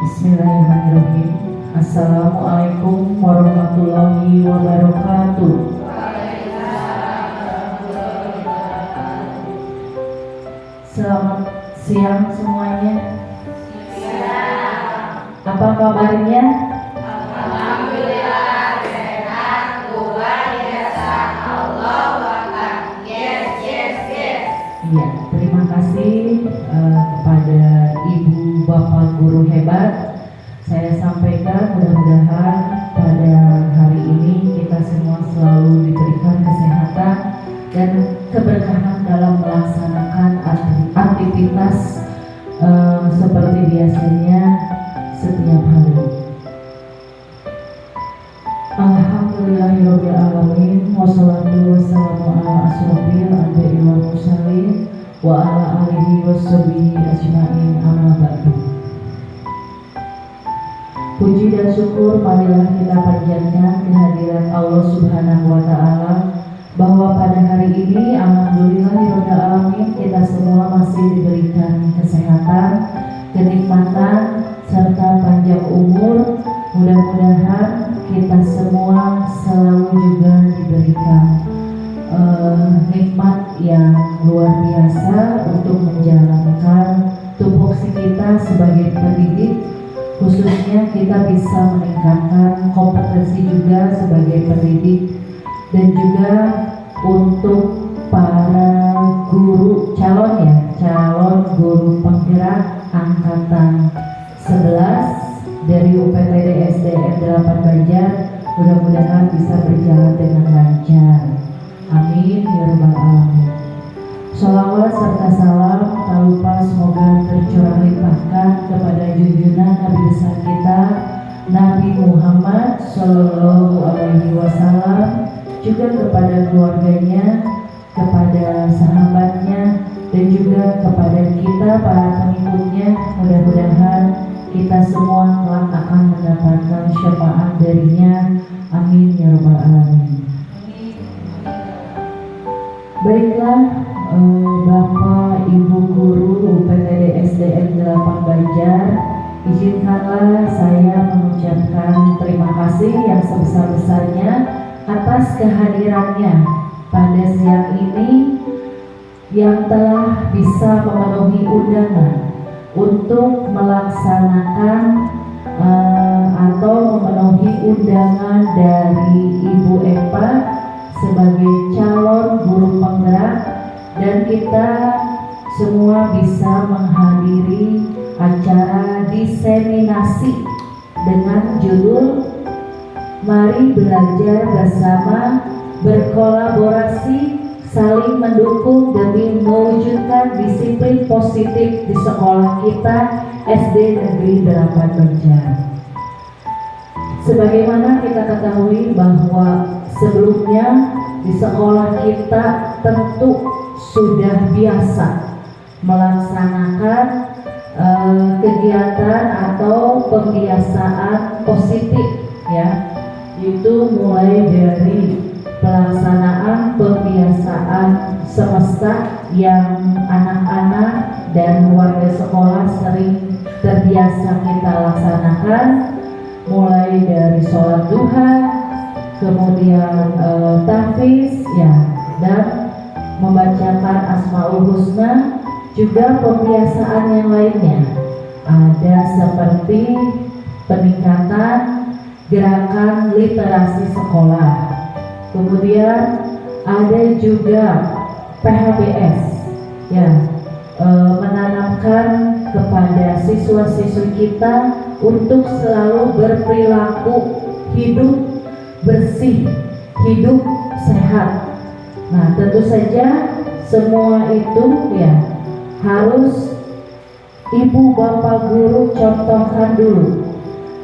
Bismillahirrahmanirrahim. Assalamualaikum warahmatullahi wabarakatuh. Selamat siang semuanya. Apa kabarnya? Alhamdulillah sehat, luar biasa. Allah Akbar. Yes. Iya, terima kasih kepada Ibu Bapak Guru hebat. Saya sampaikan mudah-mudahan pada hari ini kita semua selalu diberikan kesehatan dan keberkahan dalam melaksanakan aktivitas seperti biasanya setiap hari. Alhamdulillahirabbil alamin wassalatu wassalamu ala asrofil anbiya'i wal mursalin wa ala alihi washabihi ajmain amma ba'du. Puji dan syukur marilah kita panjatkan kehadiran Allah Subhanahu wa taala bahwa pada hari ini alhamdulillahirabbil alamin kita semua masih diberikan kesehatan, kenikmatan serta panjang umur. Mudah-mudahan kita semua selalu juga diberikan nikmat yang luar biasa untuk menjalankan tupoksi kita sebagai pendidik, khususnya kita bisa meningkatkan kompetensi juga sebagai pendidik dan juga untuk para guru calon guru penggerak angkatan 11 dari UPTD SDN 8 Banjar. Mudah-mudahan bisa berjalan dengan lancar. Amin ya rabbal alamin. Sholawat serta salam tak lupa semoga tercurah limpahkan kepada junjungan Nabi besar kita Nabi Muhammad Sallallahu Alaihi Wasallam, juga kepada keluarganya, kepada sahabatnya, dan juga kepada kita para pengikutnya. Mudah-mudahan kita semua kelak akan mendapatkan syafaat darinya. Amin ya rabbal alamin. Baiklah, Bapak Ibu Guru UPTD SDN 8 Banjar, izinkanlah saya mengucapkan terima kasih yang sebesar-besarnya atas kehadirannya pada siang ini yang telah bisa memenuhi undangan untuk melaksanakan atau memenuhi undangan dari Ibu Epa sebagai calon guru penggerak, dan kita semua bisa menghadiri acara diseminasi dengan judul Mari Belajar Bersama, Berkolaborasi, Saling Mendukung Demi Mewujudkan Disiplin Positif di Sekolah kita SD Negeri 8 Banjar. Sebagaimana kita ketahui bahwa sebelumnya di sekolah kita tentu sudah biasa melaksanakan kegiatan atau pembiasaan positif, ya, itu mulai dari pelaksanaan pembiasaan semesta yang anak-anak dan warga sekolah sering terbiasa kita laksanakan, mulai dari sholat duha, kemudian tahfiz, ya, dan membacakan Asmaul Husna, juga pembiasaan yang lainnya. Ada seperti peningkatan gerakan literasi sekolah. Kemudian ada juga PHBS, ya, menanamkan kepada siswa-siswi kita untuk selalu berperilaku hidup bersih, hidup sehat. Nah, tentu saja semua itu, ya, harus ibu bapak guru contohkan dulu.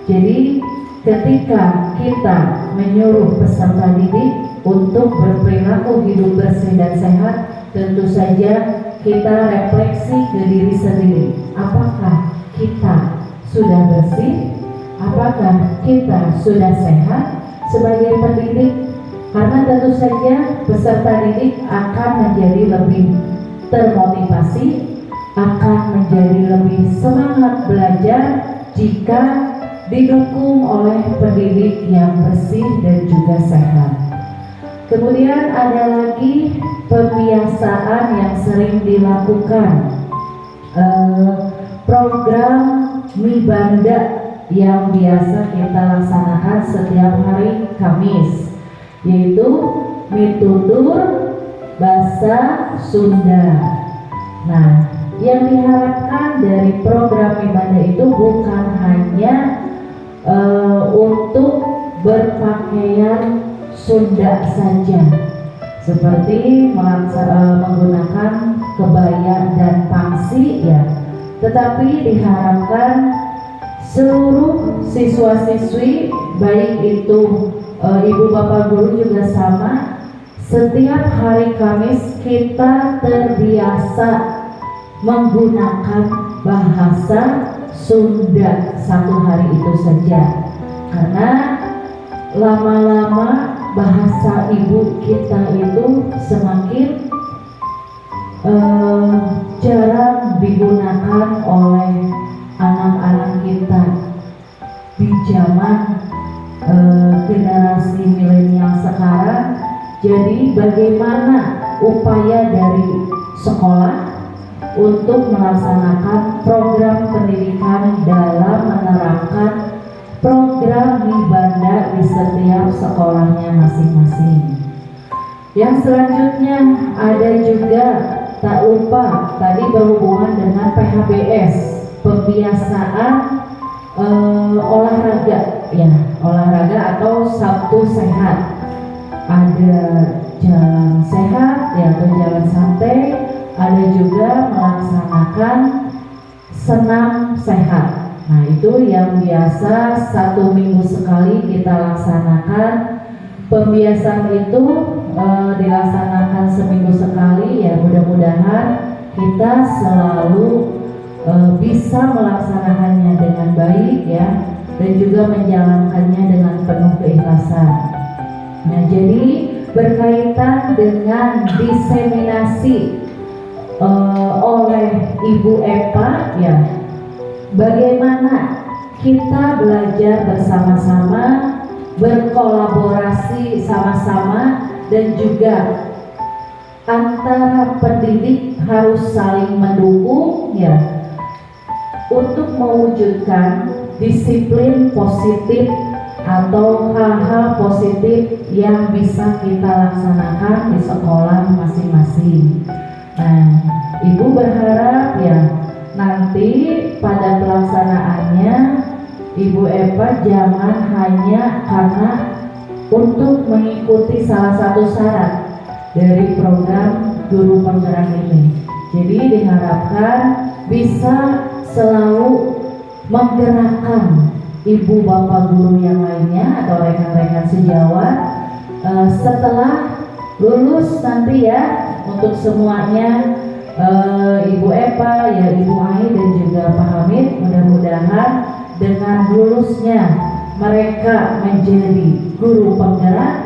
Jadi ketika kita menyuruh peserta didik untuk berperilaku hidup bersih dan sehat, tentu saja kita refleksi ke diri sendiri. Apakah kita sudah bersih? Apakah kita sudah sehat sebagai pendidik? Karena tentu saja peserta didik akan menjadi lebih termotivasi, akan menjadi lebih semangat belajar jika didukung oleh pendidik yang bersih dan juga sehat. Kemudian ada lagi pembiasaan yang sering dilakukan, program Mibanda yang biasa kita laksanakan setiap hari Kamis, yaitu Mitutur Bahasa Sunda. Nah, yang diharapkan dari program Mibanda itu bukan hanya untuk berpakaian Sunda saja, seperti menggunakan kebaya dan pangsi ya, tetapi diharapkan seluruh siswa-siswi, baik itu ibu bapak guru juga sama, setiap hari Kamis kita terbiasa menggunakan bahasa Sunda satu hari itu saja, karena lama-lama bahasa ibu kita itu semakin jarang digunakan oleh anak-anak kita di zaman generasi milenial sekarang. Jadi bagaimana upaya dari sekolah untuk melaksanakan program pendidikan dalam menerapkan program Mibanda di setiap sekolahnya masing-masing. Yang selanjutnya ada juga, tak lupa tadi berhubungan dengan PHBS, pembiasaan olahraga ya, olahraga atau Sabtu Sehat. Ada jalan sehat ya, atau jalan santai, ada juga melaksanakan senam sehat. Nah, itu yang biasa 1 minggu sekali kita laksanakan. Pembiasaan itu dilaksanakan seminggu sekali ya, mudah-mudahan kita selalu bisa melaksanakannya dengan baik ya, dan juga menjalankannya dengan penuh keikhlasan. Nah, jadi berkaitan dengan diseminasi oleh Ibu Epa ya, bagaimana kita belajar bersama-sama, berkolaborasi sama-sama, dan juga antara pendidik harus saling mendukung ya, untuk mewujudkan disiplin positif atau hal-hal positif yang bisa kita laksanakan di sekolah masing-masing. Nah, Ibu berharap ya nanti pada pelaksanaannya Ibu Epa jangan hanya karena untuk mengikuti salah satu syarat dari program guru penggerak ini. Jadi diharapkan bisa selalu menggerakkan ibu bapak guru yang lainnya atau rekan-rekan sejawat setelah lulus nanti ya, untuk semuanya, Ibu Epa ya, Ibu Ai dan juga Pak Hamid, mudah-mudahan dengan lulusnya mereka menjadi guru penggerak,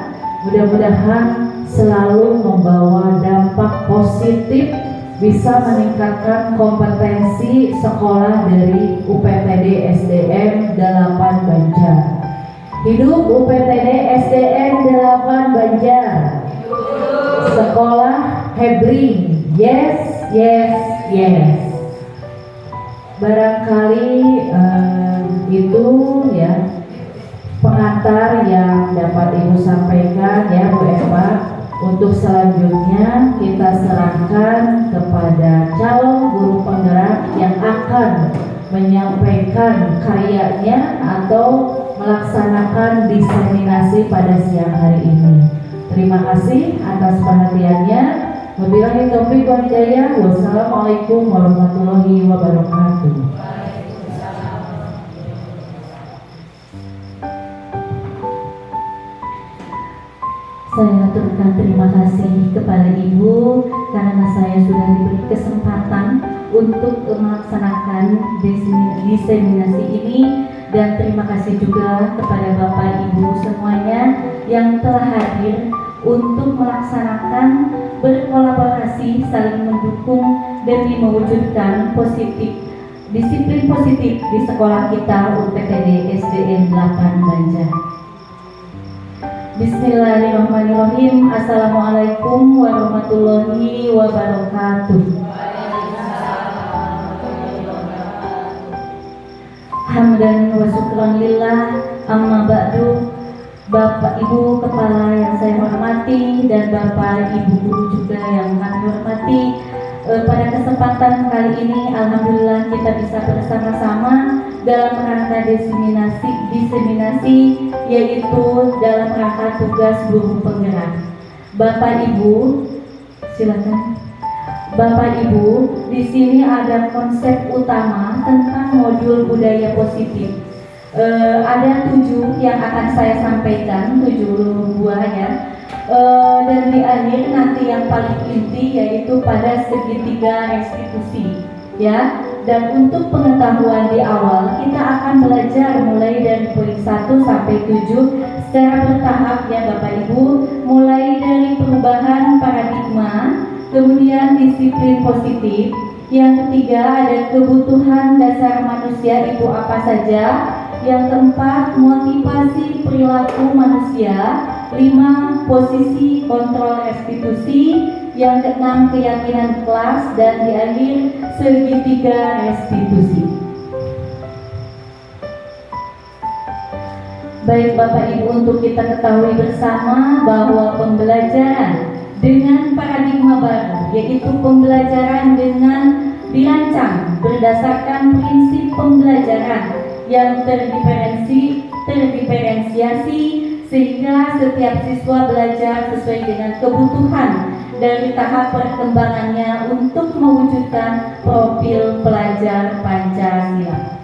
mudah-mudahan selalu membawa dampak positif, bisa meningkatkan kompetensi sekolah dari UPTD SDN 8 Banjar. Hidup UPTD SDN 8 Banjar. Sekolah Hebring. Yes, yes, yes. Barangkali itu ya pengantar yang dapat Ibu sampaikan ya Bu Epa. Untuk selanjutnya kita serahkan kepada calon guru penggerak yang akan menyampaikan karyanya atau melaksanakan diseminasi pada siang hari ini. Terima kasih atas perhatiannya. Wabillahi taufiq wal hidayah. Wassalamualaikum warahmatullahi wabarakatuh. Saya aturkan terima kasih kepada Ibu karena saya sudah diberi kesempatan untuk melaksanakan diseminasi ini, dan terima kasih juga kepada Bapak Ibu semuanya yang telah hadir untuk melaksanakan, berkolaborasi, saling mendukung demi mewujudkan positif disiplin positif di sekolah kita UPTD SDN 8 Banjar. Bismillahirrahmanirrahim. Assalamualaikum warahmatullahi wabarakatuh. Hamdan wa syukran lillah, amma ba'du. Bapak Ibu Kepala yang saya hormati dan Bapak Ibu Guru juga yang kami hormati, pada kesempatan kali ini alhamdulillah kita bisa bersama-sama dalam rangka diseminasi yaitu dalam rangka tugas guru penggerak. Bapak Ibu, silakan. Bapak Ibu, di sini ada konsep utama tentang modul budaya positif. Ada 7 yang akan saya sampaikan, 7 buah ya. Dan di akhir nanti yang paling inti yaitu pada segitiga restitusi ya. Dan untuk pengetahuan di awal kita akan belajar mulai dari poin 1 sampai 7 secara bertahap ya Bapak Ibu, mulai dari perubahan paradigma, kemudian disiplin positif, yang ketiga ada kebutuhan dasar manusia itu apa saja, yang keempat motivasi perilaku manusia, 5 posisi kontrol restitusi, yang keenam keyakinan kelas, dan di akhir segitiga restitusi. Baik Bapak Ibu, untuk kita ketahui bersama bahwa pembelajaran dengan paradigma baru, yaitu pembelajaran dengan dirancang berdasarkan prinsip pembelajaran yang terdiferensiasi sehingga setiap siswa belajar sesuai dengan kebutuhan dari tahap perkembangannya untuk mewujudkan profil pelajar Pancasila.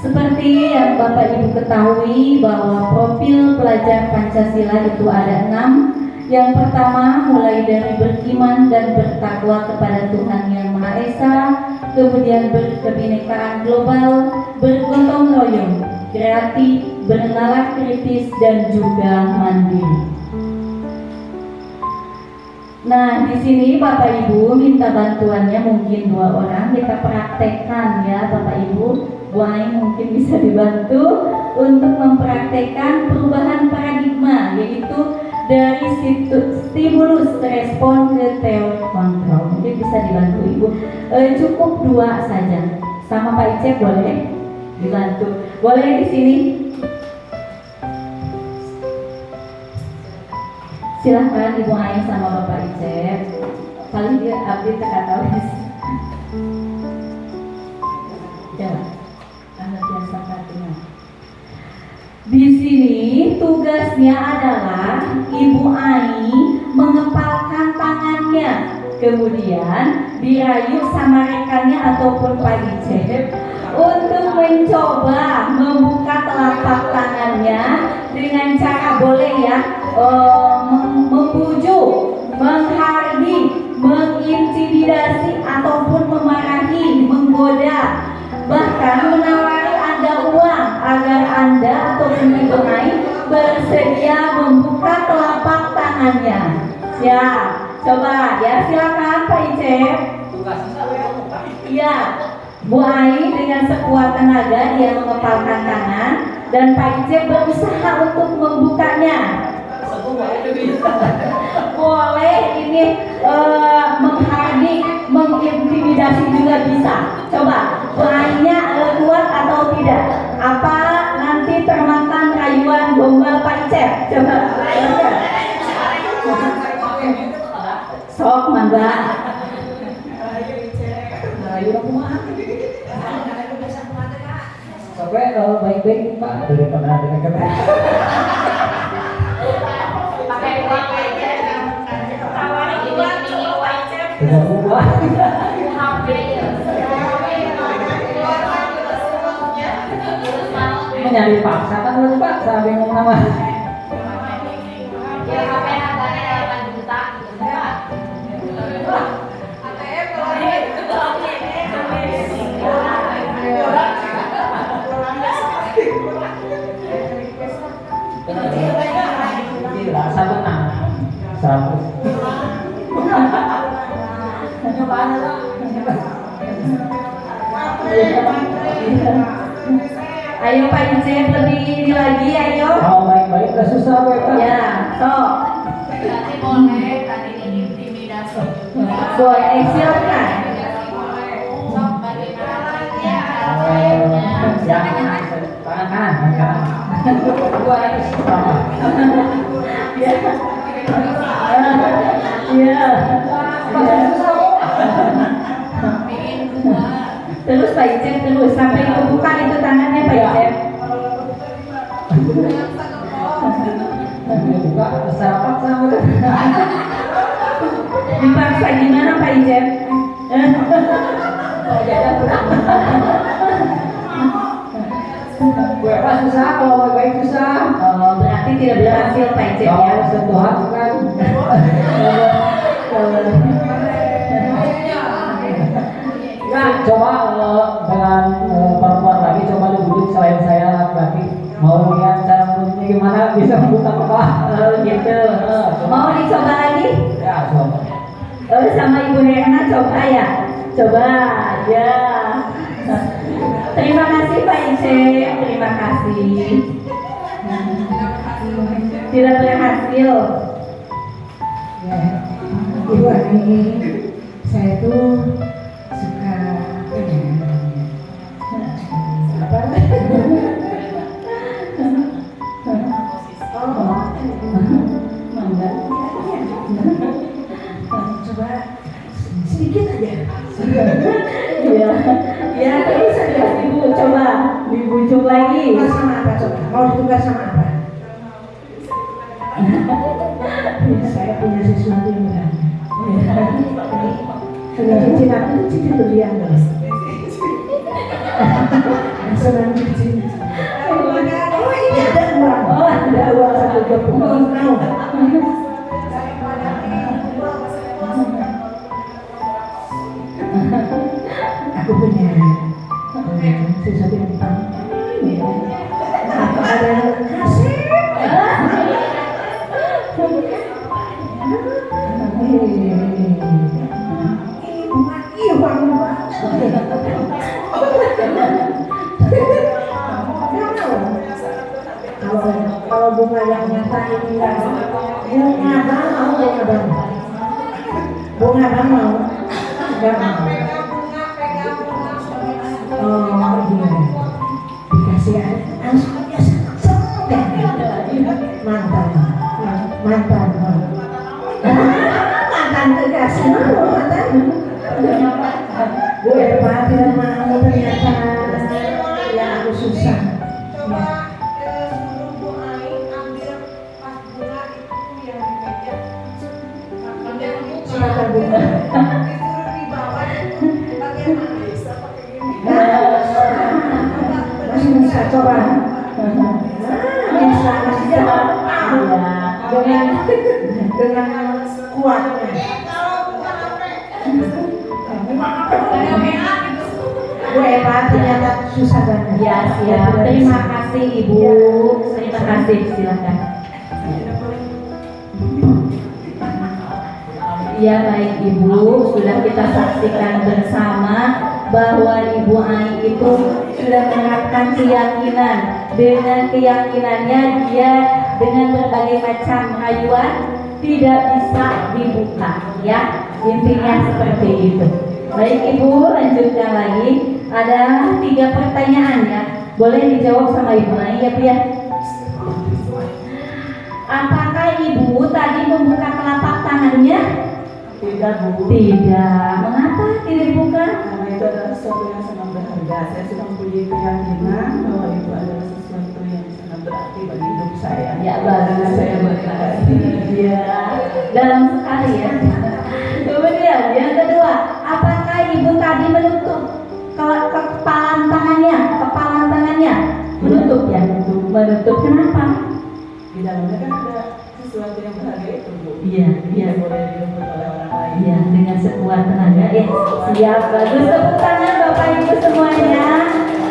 Seperti yang Bapak Ibu ketahui bahwa profil pelajar Pancasila itu ada 6. Yang pertama mulai dari beriman dan bertakwa kepada Tuhan Yang Maha Esa, kemudian berkebinekaan global, bergotong royong, kreatif, bernalar kritis, dan juga mandiri. Nah, di sini Bapak Ibu minta bantuannya mungkin 2 orang, kita praktekkan ya Bapak Ibu. Bu Aing mungkin bisa dibantu untuk mempraktekkan perubahan paradigma, yaitu dari stimulus respon ke teori kontrol. Mungkin bisa dibantu Ibu. Cukup 2 saja. Sama Pak Icep boleh dibantu. Boleh di sini. Silahkan Ibu Aing sama Bapak Icep. Paling dia update kata-kata. Coba. Anda biasa katanya. Di sini tugasnya adalah Ibu Ai mengepalkan tangannya, kemudian dirayu sama rekannya ataupun Pak Icep untuk mencoba membuka telapak tangannya dengan cara boleh ya membujuk, menghardik, mengintimidasi ataupun memarahi, menggoda, bahkan menawari Anda uang agar Anda ataupun Ibu Ai bersedia membuka telapak tangannya. Ya, coba ya, silakan Pak Icep. Iya, Bu Ai dengan sekuat tenaga dia mengepalkan tangan dan Pak Icep berusaha untuk membukanya. Boleh ini menghardik, mengintimidasi juga bisa. Coba Bu Ai-nya kuat atau tidak? Apa nanti termakan rayuan gombal Pak Icep? Coba. Sok mangga. Rayu kumaha? Sampai baik-baik Pak. Dari pernah dengan Pakai uang aja. Tawarin uang nih Pak Icep. tidak buah. Nyari paksa kan lu Pak, saya bingung nama. Ya HP harganya 8 juta gitu Pak. ATM Gila, satu tangan 100. Nyobaan Pak. Ayo Pak Icep lebih ini lagi, ayo. Kalau baik-baik udah susah Pak. Ya, sok. Berarti boleh tadi intimidasi juga. Boleh, silakan. Sok bagaimana ya caranya? Tangan. 200 sama. Ya. Ya. Bikin dua. Terus Pak Icep terus sampai kebuka itu tangannya Pak Icep. Buka sarapan sama. Dipaksa gimana Pak Icep? Gue pas susah, kalau baik-baik susah. Oh, berarti tidak berhasil Pak Icep ya. Kalau sentuhan kan. Coba dengan perempuan lagi coba dibujuk selain saya laki-laki mau lihat cara mulutnya gimana bisa membuka kepala. Oh gitu. Mau dicoba lagi? Ya coba. Oh, sama Ibu Hena coba ya. Coba ya. Terima kasih Pak Icep, terima kasih. Tidak berhasil. Ya, Ibu Ani, saya tuh suka apa? Mangga. Coba sedikit aja. Iya. Ya, terus ada Ibu coba dibujuk lagi. Tukar sama apa coba? Mau ditukar sama apa? Saya punya sesuatu yang berharga. Punya cincin aku, cincin berlian guys. Senang cincin. Oh ini ada uang. Oh, Ada uang 120. Mau? Aku punya sesuatu yang penting. Ada kasih. Kalau bunga yang nyata ini kan bunga bang mau nggak mau. Oh iya dikasih langsung biasa mantan kekasih mantan gue tidak mau ternyata yang aku susah. Silakan bunga. Masih bisa coba. Bisa masih jalan. Dengan kuatnya. Gue ternyata susah banget. Ya, siap. Terima kasih Ibu. Terima kasih, silakan. Ya baik Ibu, sudah kita saksikan bersama bahwa Ibu Ai itu sudah menerapkan keyakinan. Dengan keyakinannya dia dengan berbagai macam rayuan tidak bisa dibuka, ya intinya seperti itu. Baik Ibu, lanjutkan lagi. Ada 3 pertanyaan ya, boleh dijawab sama Ibu Ai ya Bu ya. Apakah Ibu tadi membuka telapak tangannya? Tidak Bu. Tidak. Mengapa tidak dibuka? Karena itu adalah sesuatu yang sangat berharga. Saya sudah mempunyai keyakinan bahwa itu adalah sesuatu yang sangat berarti bagi hidup saya. Ya bagus, saya berkasih. Ya, dalam sekali ya. Kemudian yang kedua, apakah Ibu tadi menutup kepalan tangannya? Menutup ya? Menutup kenapa? Di dalamnya kan ada sesuatu yang berharga itu Bu. Iya. Tidak boleh direbut oleh orang lain. Ya, dengan sekuat tenaga. Siap, bagus. Tepuk tangan Bapak Ibu semuanya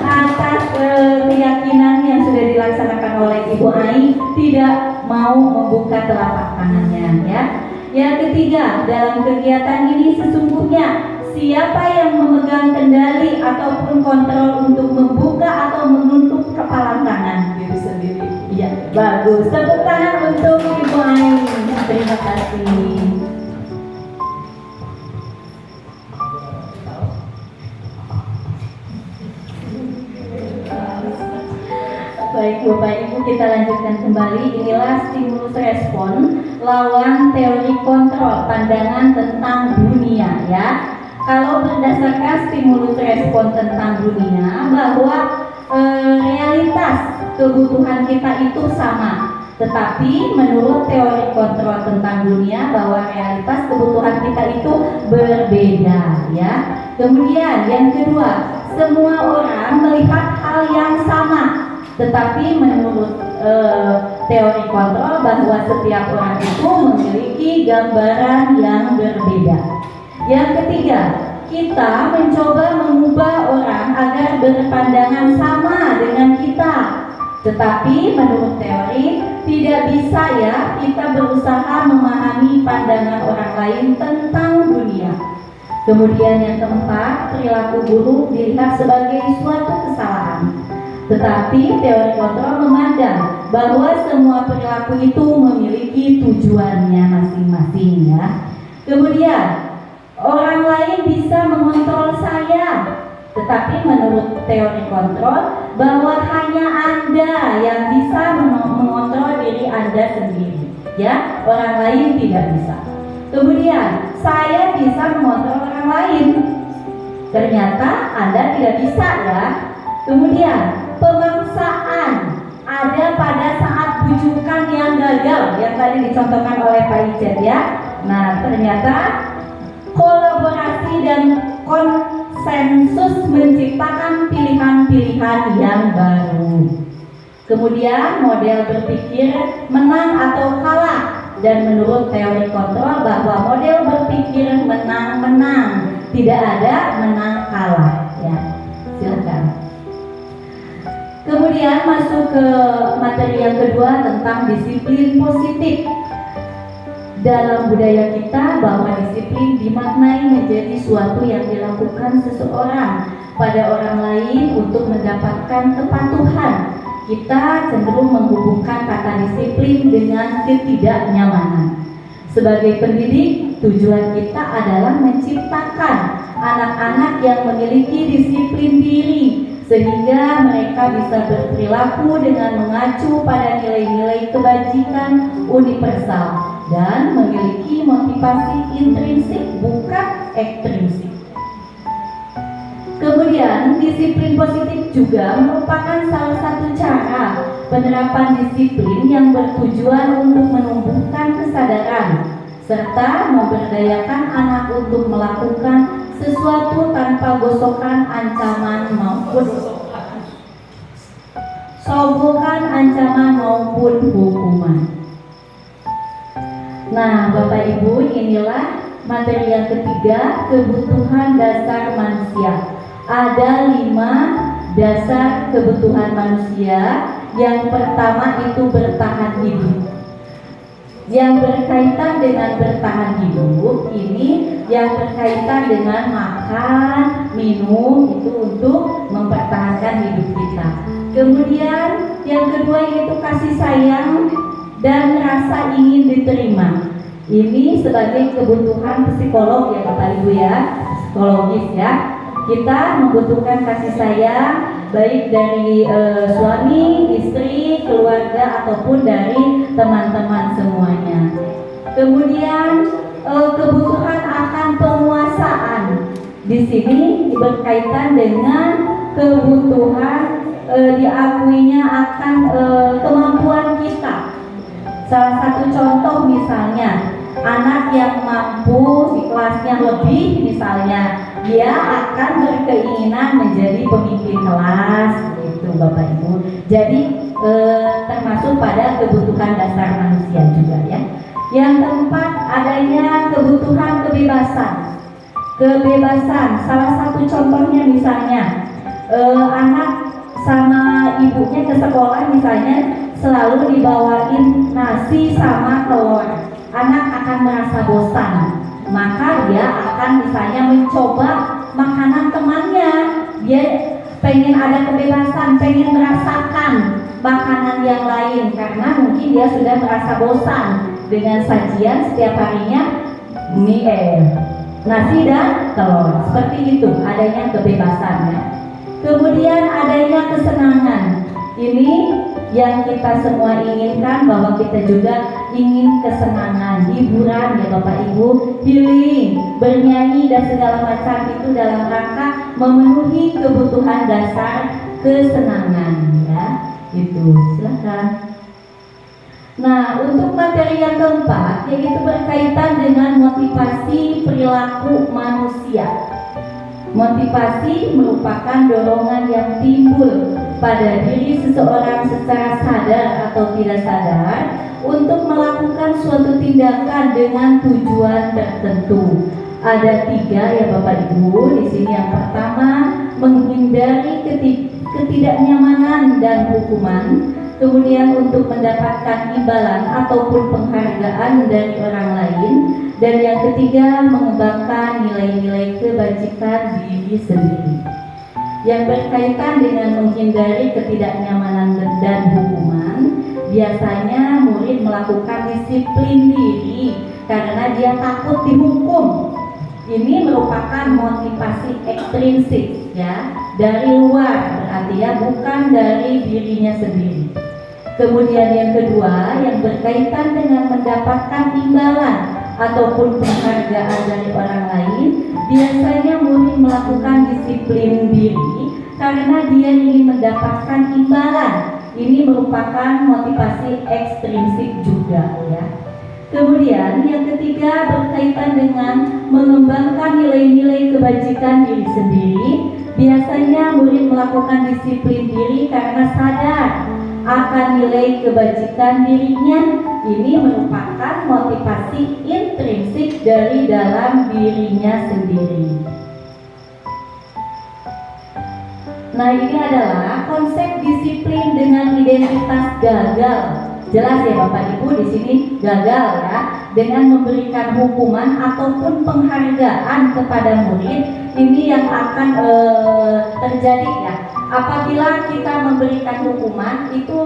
atas keyakinan yang sudah dilaksanakan oleh Ibu Ai tidak mau membuka telapak tangannya ya. Yang ketiga, dalam kegiatan ini sesungguhnya siapa yang memegang kendali ataupun kontrol untuk membuka atau menutup kepala tangan? Diri sendiri. Iya, bagus. Tepuk tangan untuk Ibu Ain. Terima kasih. Baik Bapak Ibu, kita lanjutkan kembali. Inilah stimulus respon lawan teori kontrol pandangan tentang dunia ya. Kalau berdasarkan stimulus respon tentang dunia, bahwa realitas kebutuhan kita itu sama. Tetapi menurut teori kontrol tentang dunia, bahwa realitas kebutuhan kita itu berbeda ya. Kemudian yang kedua, semua orang melihat hal yang sama. Tetapi menurut teori kontrol, bahwa setiap orang itu memiliki gambaran yang berbeda. Yang ketiga, kita mencoba mengubah orang agar berpandangan sama dengan kita. Tetapi menurut teori tidak bisa ya kita berusaha memahami pandangan orang lain tentang dunia. Kemudian yang keempat, perilaku buruk dilihat sebagai suatu kesalahan. Tetapi teori kontrol memandang bahwa semua perilaku itu memiliki tujuannya masing-masing ya. Kemudian orang lain bisa mengontrol saya, tetapi menurut teori kontrol bahwa hanya Anda yang bisa mengontrol diri Anda sendiri ya, orang lain tidak bisa. Kemudian saya bisa mengontrol orang lain, ternyata Anda tidak bisa ya. Kemudian pemaksaan ada pada saat bujukan yang gagal, yang tadi dicontohkan oleh Pak Ijat ya. Nah, ternyata kolaborasi dan konsensus menciptakan pilihan-pilihan yang baru. Kemudian model berpikir menang atau kalah, dan menurut teori kontrol bahwa model berpikir menang-menang, tidak ada menang kalah ya. Silakan. Kemudian masuk ke materi yang kedua tentang disiplin positif. Dalam budaya kita, bahwa disiplin dimaknai menjadi suatu yang dilakukan seseorang pada orang lain untuk mendapatkan kepatuhan. Kita cenderung menghubungkan kata disiplin dengan ketidaknyamanan. Sebagai pendidik, tujuan kita adalah menciptakan anak-anak yang memiliki disiplin diri, sehingga mereka bisa berperilaku dengan mengacu pada nilai-nilai kebajikan universal dan memiliki motivasi intrinsik bukan ekstrinsik. Kemudian disiplin positif juga merupakan salah satu cara penerapan disiplin yang bertujuan untuk menumbuhkan kesadaran serta memberdayakan anak untuk melakukan sesuatu tanpa gosokan ancaman maupun hukuman. Nah, Bapak Ibu, inilah materi yang ketiga, kebutuhan dasar manusia. Ada 5 dasar kebutuhan manusia. Yang pertama itu bertahan hidup. Yang berkaitan dengan bertahan hidup ini yang berkaitan dengan makan, minum, itu untuk mempertahankan hidup kita. Kemudian yang kedua yaitu kasih sayang dan rasa ingin diterima. Ini sebagai kebutuhan psikolog ya Bapak Ibu ya, psikologis ya. Kita membutuhkan kasih sayang baik dari suami, istri, keluarga ataupun dari teman-teman semuanya. Kemudian kebutuhan akan penguasaan. Di sini berkaitan dengan kebutuhan diakuinya akan kemampuan kita. Salah satu contoh misalnya anak yang mampu di kelasnya lebih, misalnya dia akan berkeinginan menjadi pemimpin kelas, gitu Bapak Ibu. Jadi termasuk pada kebutuhan dasar manusia juga ya. Yang keempat, adanya kebutuhan kebebasan. Kebebasan, salah satu contohnya misalnya anak sama ibunya ke sekolah misalnya selalu dibawain nasi sama telur. Anak akan merasa bosan, maka dia akan bahkan misalnya mencoba makanan temannya, dia pengen ada kebebasan, pengen merasakan makanan yang lain karena mungkin dia sudah merasa bosan dengan sajian setiap harinya nasi dan telur. Seperti itu adanya kebebasannya. Kemudian adanya kesenangan. Ini yang kita semua inginkan, bahwa kita juga ingin kesenangan, hiburan ya Bapak Ibu, healing, bernyanyi dan segala macam itu dalam rangka memenuhi kebutuhan dasar kesenangan ya. Itu silakan. Nah, untuk materi yang keempat yaitu berkaitan dengan motivasi perilaku manusia. Motivasi merupakan dorongan yang timbul pada diri seseorang secara sadar atau tidak sadar untuk melakukan suatu tindakan dengan tujuan tertentu. Ada 3 ya Bapak Ibu. Di sini yang pertama, menghindari ketidaknyamanan dan hukuman. Kemudian untuk mendapatkan imbalan ataupun penghargaan dari orang lain. Dan yang ketiga, mengembangkan nilai-nilai kebajikan diri sendiri. Yang berkaitan dengan menghindari ketidaknyamanan dan hukuman, biasanya murid melakukan disiplin diri karena dia takut dihukum. Ini merupakan motivasi ekstrinsik ya, dari luar, berarti ya bukan dari dirinya sendiri. Kemudian yang kedua, yang berkaitan dengan mendapatkan imbalan ataupun penghargaan dari orang lain, biasanya murid melakukan disiplin diri karena dia ingin mendapatkan imbalan. Ini merupakan motivasi ekstrinsik juga ya. Kemudian yang ketiga, berkaitan dengan mengembangkan nilai-nilai kebajikan diri sendiri. Biasanya murid melakukan disiplin diri karena sadar akan nilai kebajikan dirinya. Ini merupakan motivasi intrinsik dari dalam dirinya sendiri. Nah, ini adalah konsep disiplin dengan identitas gagal. Jelas ya Bapak Ibu, di sini gagal ya, dengan memberikan hukuman ataupun penghargaan kepada murid. Ini yang akan terjadi ya. Apabila kita memberikan hukuman, itu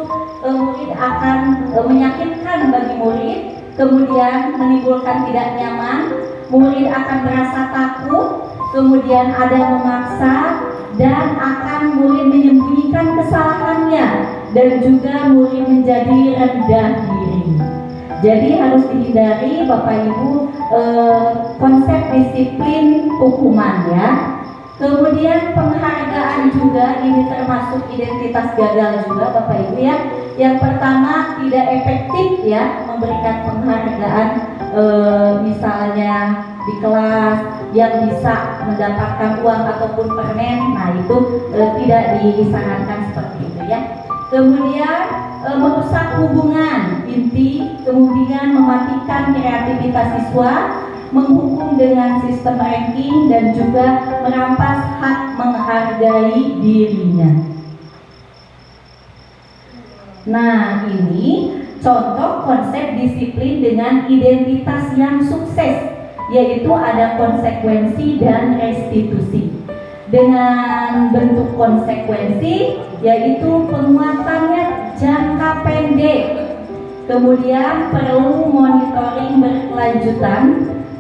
murid akan menyakitkan bagi murid, kemudian menimbulkan tidak nyaman, murid akan merasa takut, kemudian ada memaksa, dan akan murid menyembunyikan kesalahannya, dan juga murid menjadi rendah diri. Jadi harus dihindari Bapak Ibu konsep disiplin hukuman ya. Kemudian penghargaan juga, ini termasuk identitas gagal juga Bapak Ibu ya. Yang pertama, tidak efektif ya memberikan penghargaan misalnya di kelas yang bisa mendapatkan uang ataupun permen. Nah itu tidak disarankan seperti itu ya. Kemudian merusak hubungan inti, kemudian mematikan kreativitas siswa, menghukum dengan sistem ranking, dan juga merampas hak menghargai dirinya. Nah, ini contoh konsep disiplin dengan identitas yang sukses, yaitu ada konsekuensi dan restitusi. Dengan bentuk konsekuensi, yaitu penguatannya jangka pendek, kemudian perlu monitoring berkelanjutan.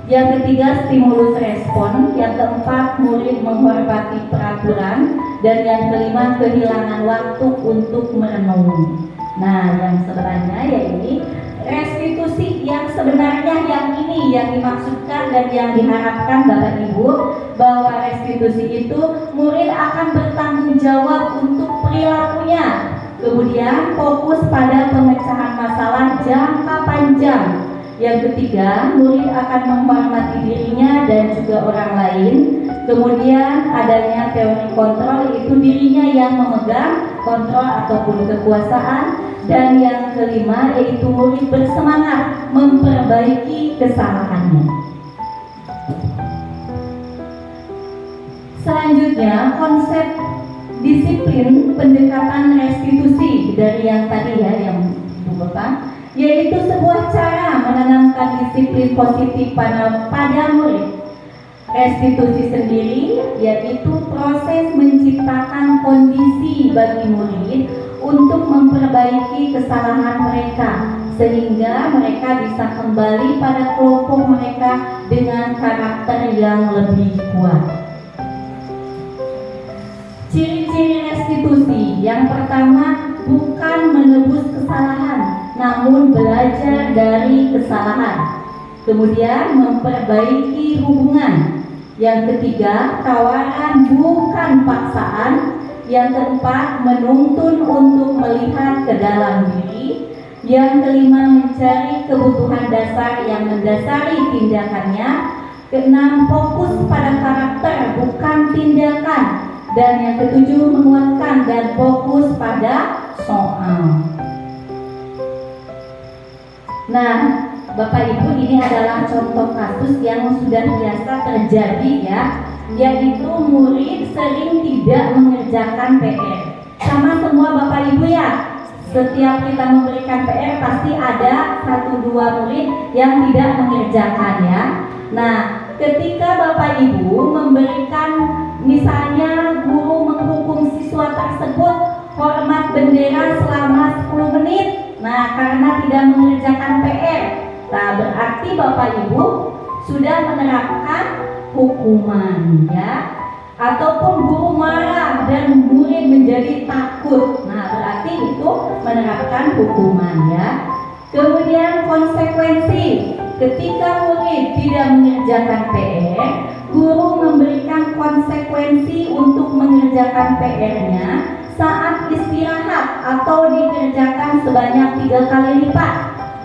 Yang ketiga, stimulus respon. Yang keempat, murid menghormati peraturan. Dan yang kelima, kehilangan waktu untuk merenung. Nah, yang sebenarnya ya ini restitusi yang sebenarnya yang ini yang dimaksudkan dan yang diharapkan Bapak Ibu, bahwa restitusi itu murid akan bertanggung jawab untuk perilakunya. Kemudian fokus pada pemecahan masalah jangka panjang. Yang ketiga, murid akan menghormati dirinya dan juga orang lain. Kemudian adanya teori kontrol, yaitu dirinya yang memegang kontrol ataupun kekuasaan. Dan yang kelima, yaitu murid bersemangat memperbaiki kesalahannya. Selanjutnya, konsep disiplin pendekatan restitusi dari yang tadi ya, yang Ibu Bapak, yaitu sebuah cara menanamkan disiplin positif pada murid. restitusi sendiri yaitu proses menciptakan kondisi bagi murid untuk memperbaiki kesalahan mereka sehingga mereka bisa kembali pada kelompok mereka dengan karakter yang lebih kuat. Ciri-ciri restitusi yang pertama, bukan menebus kesalahan, namun belajar dari kesalahan. Kemudian memperbaiki hubungan. Yang ketiga, tawaran bukan paksaan. Yang keempat, menuntun untuk melihat ke dalam diri. Yang kelima, mencari kebutuhan dasar yang mendasari tindakannya. Keenam, fokus pada karakter bukan tindakan. Dan yang ketujuh, menguatkan dan fokus pada soal. Nah, Bapak Ibu, ini adalah contoh kasus yang sudah biasa terjadi ya, yaitu murid sering tidak mengerjakan PR. Sama semua Bapak Ibu ya, setiap kita memberikan PR pasti ada 1-2 murid yang tidak mengerjakan ya. Nah, ketika Bapak Ibu memberikan, misalnya guru menghukum siswa tersebut hormat bendera selama 10 menit, nah karena tidak mengerjakan PR, nah berarti Bapak Ibu sudah menerapkan hukuman ya. Ataupun guru marah dan murid menjadi takut, nah berarti itu menerapkan hukuman ya. Kemudian konsekuensi, ketika murid tidak mengerjakan PR, guru memberikan konsekuensi untuk mengerjakan PR-nya saat istirahat atau dikerjakan sebanyak 3 kali lipat.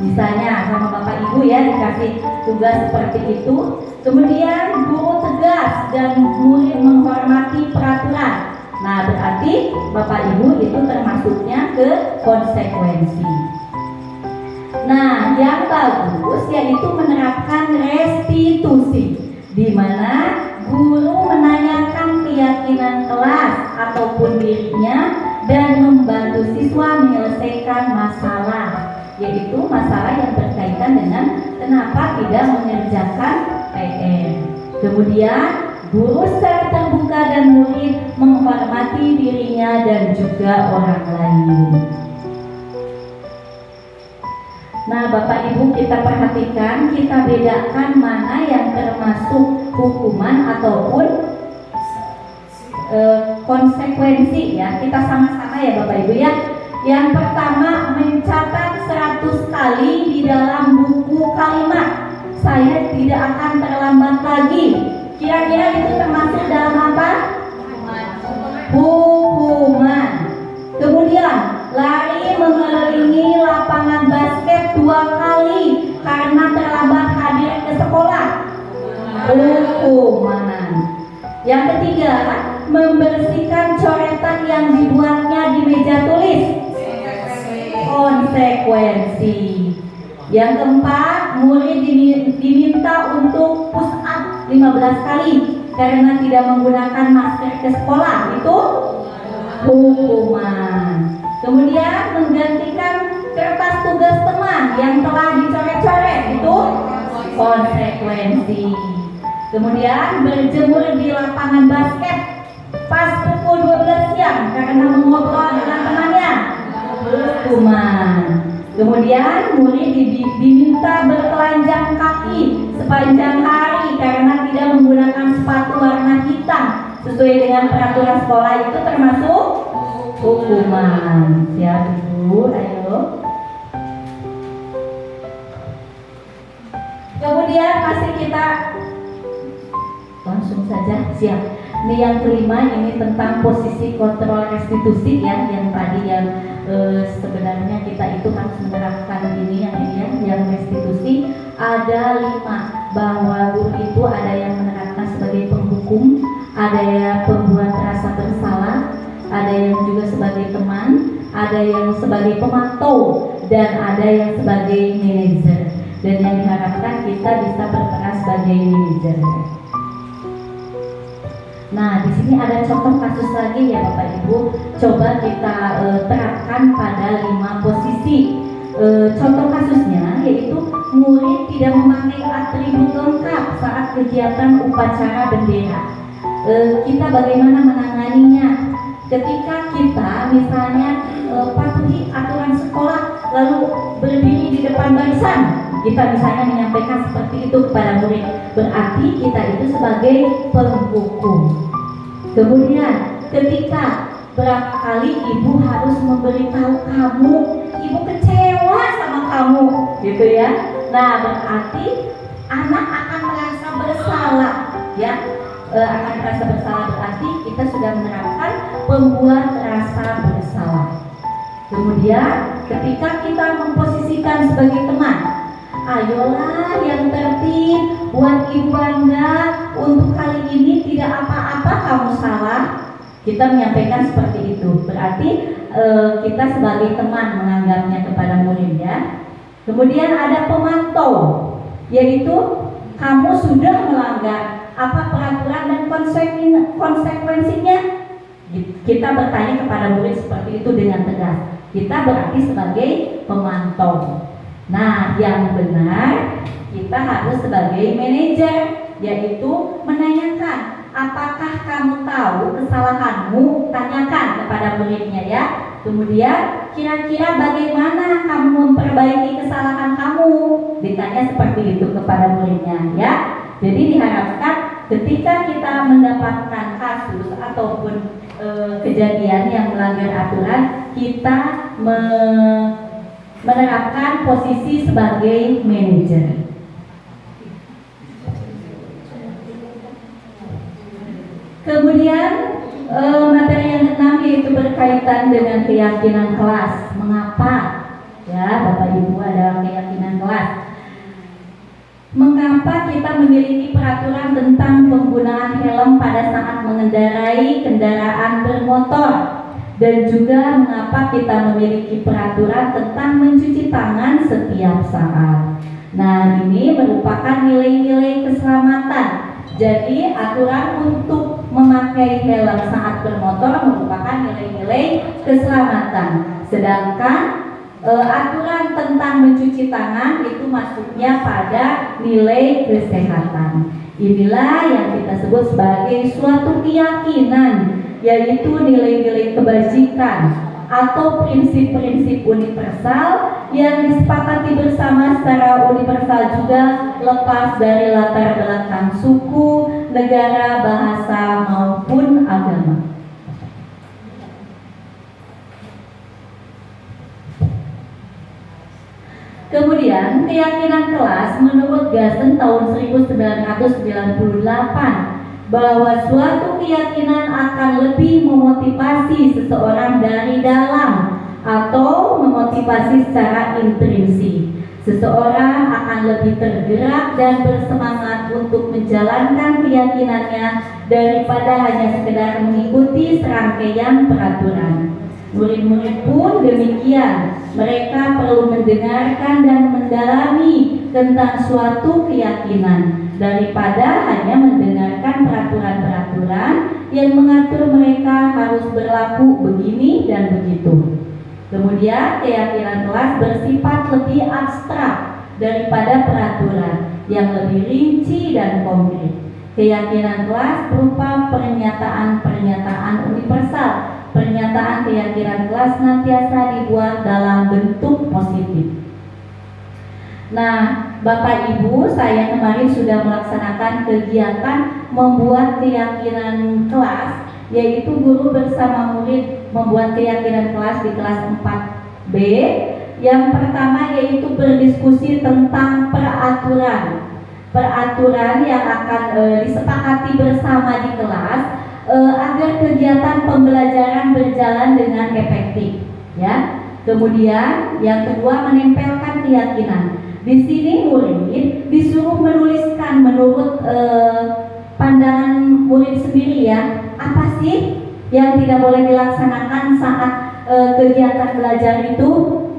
Misalnya sama Bapak Ibu ya dikasih tugas seperti itu. Kemudian guru tegas dan murid menghormati peraturan. Nah berarti Bapak Ibu itu termasuknya ke konsekuensi. Nah yang bagus yaitu menerapkan restitusi, di mana guru menanyakan keyakinan kelas ataupun dirinya dan membantu siswa menyelesaikan masalah, yaitu masalah yang berkaitan dengan kenapa tidak mengerjakan PR. Kemudian guru secara terbuka dan murid menghormati dirinya dan juga orang lain. Nah Bapak Ibu, kita perhatikan, kita bedakan mana yang termasuk hukuman ataupun konsekuensi ya. Kita sama-sama ya Bapak Ibu ya. Yang pertama, mencatat 100 kali di dalam buku kalimat saya tidak akan terlambat lagi. Kira-kira itu termasuk dalam apa? Hukuman. Kemudian lari mengelilingi lapangan basket 2 kali karena terlambat hadir ke sekolah. Hukuman. Yang ketiga, membersihkan coretan yang dibuatnya di meja tulis. Konsekuensi. Yang keempat, murid diminta untuk push up 15 kali karena tidak menggunakan masker ke sekolah. Itu hukuman. Kemudian menggantikan kertas tugas teman yang telah dicoret-coret. Itu konsekuensi. Kemudian berjemur di lapangan basket pas pukul 12 siang karena mengobrol dengan temannya. Hukuman. Kemudian murid diminta bertelanjang kaki sepanjang hari karena tidak menggunakan sepatu warna hitam sesuai dengan peraturan sekolah. Itu termasuk hukuman. Siap Ibu, ayo. Kemudian masih kita langsung saja siap. Ini yang kelima, ini tentang posisi kontrol restitusi ya, yang tadi yang sebenarnya kita itu harus menerapkan ini yang restitusi ada 5, bahwa guru itu ada yang menerapkan sebagai penghukum, ada yang pembuat rasa bersalah, ada yang juga sebagai teman, ada yang sebagai pemantau, dan ada yang sebagai manajer. Dan yang diharapkan kita bisa berperan sebagai manajer. Nah, di sini ada contoh kasus lagi ya Bapak Ibu. Coba kita terapkan pada 5 posisi. Contoh kasusnya yaitu murid tidak memakai atribut lengkap saat kegiatan upacara bendera. Kita bagaimana menanganinya? Ketika kita misalnya patuhi aturan sekolah lalu berdiri di depan barisan, kita misalnya menyampaikan seperti itu kepada murid, berarti kita itu sebagai penghukum. Kemudian ketika berapa kali ibu harus memberitahu kamu, ibu kecewa sama kamu, gitu ya. Nah, berarti anak akan merasa bersalah, ya. Akan merasa bersalah, berarti kita sudah menerapkan pembuat rasa bersalah. Kemudian ketika kita memposisikan sebagai teman, ayolah yang tertib, buat ibu bangga, untuk kali ini tidak apa-apa kamu salah. Kita menyampaikan seperti itu, berarti kita sebagai teman menganggapnya kepada murid, ya. Kemudian ada pemantau, yaitu kamu sudah melanggar apa peraturan dan konsekuensinya. Kita bertanya kepada murid seperti itu dengan tegas. Kita berarti sebagai pemantau. Nah, yang benar kita harus sebagai manajer, yaitu menanyakan, apakah kamu tahu kesalahanmu? Tanyakan kepada muridnya, ya. Kemudian kira-kira bagaimana kamu memperbaiki kesalahan kamu? Ditanya seperti itu kepada muridnya, ya. Jadi diharapkan ketika kita mendapatkan kasus ataupun kejadian yang melanggar aturan, kita menerapkan posisi sebagai manajer. Kemudian materi yang keenam yaitu berkaitan dengan keyakinan kelas. Mengapa? Ya, Bapak Ibu, ada keyakinan kelas. Mengapa kita memiliki peraturan tentang penggunaan helm pada saat mengendarai kendaraan bermotor, dan juga mengapa kita memiliki peraturan tentang mencuci tangan setiap saat. Nah, ini merupakan nilai-nilai keselamatan. Jadi aturan untuk memakai helm saat bermotor merupakan nilai-nilai keselamatan. Sedangkan aturan tentang mencuci tangan itu masuknya pada nilai kesehatan. Inilah yang kita sebut sebagai suatu keyakinan, yaitu nilai-nilai kebajikan atau prinsip-prinsip universal yang disepakati bersama secara universal juga, lepas dari latar belakang suku, negara, bahasa maupun agama. Kemudian keyakinan kelas menurut Gassen tahun 1998 bahwa suatu keyakinan akan lebih memotivasi seseorang dari dalam atau memotivasi secara intrinsik. Seseorang akan lebih tergerak dan bersemangat untuk menjalankan keyakinannya daripada hanya sekedar mengikuti serangkaian peraturan. Murid-murid pun demikian, mereka perlu mendengarkan dan mendalami tentang suatu keyakinan daripada hanya mendengarkan peraturan-peraturan yang mengatur mereka harus berlaku begini dan begitu. Kemudian keyakinan kelas bersifat lebih abstrak daripada peraturan yang lebih rinci dan konkret. Keyakinan kelas berupa pernyataan-pernyataan universal. Pernyataan keyakinan kelas senantiasa dibuat dalam bentuk positif. Nah, Bapak Ibu, saya kemarin sudah melaksanakan kegiatan membuat keyakinan kelas, yaitu guru bersama murid membuat keyakinan kelas di kelas 4B. Yang pertama yaitu berdiskusi tentang peraturan yang akan disepakati bersama di kelas agar kegiatan pembelajaran berjalan dengan efektif, ya. Kemudian yang kedua menempelkan keyakinan. Di sini murid disuruh menuliskan menurut pandangan murid sendiri, ya, apa sih yang tidak boleh dilaksanakan saat kegiatan belajar itu.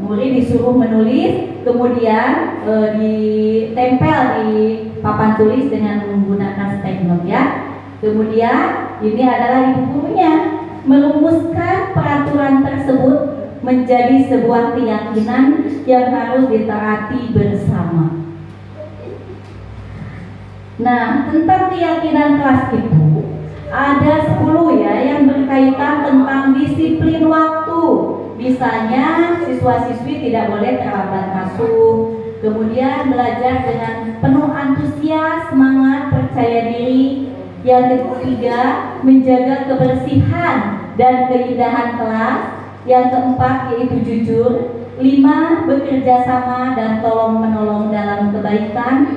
Murid disuruh menulis, kemudian ditempel di papan tulis dengan menggunakan stick note, ya. Kemudian ini adalah ibu gurunya merumuskan peraturan tersebut menjadi sebuah keyakinan yang harus ditaati bersama. Nah, tentang keyakinan kelas itu ada 10 ya yang berkaitan tentang disiplin waktu. Misalnya siswa-siswi tidak boleh terlambat masuk, kemudian belajar dengan penuh antusias, semangat, percaya diri. Yang ketiga, menjaga kebersihan dan keindahan kelas. Yang keempat yaitu jujur. 5, bekerja sama dan tolong menolong dalam kebaikan.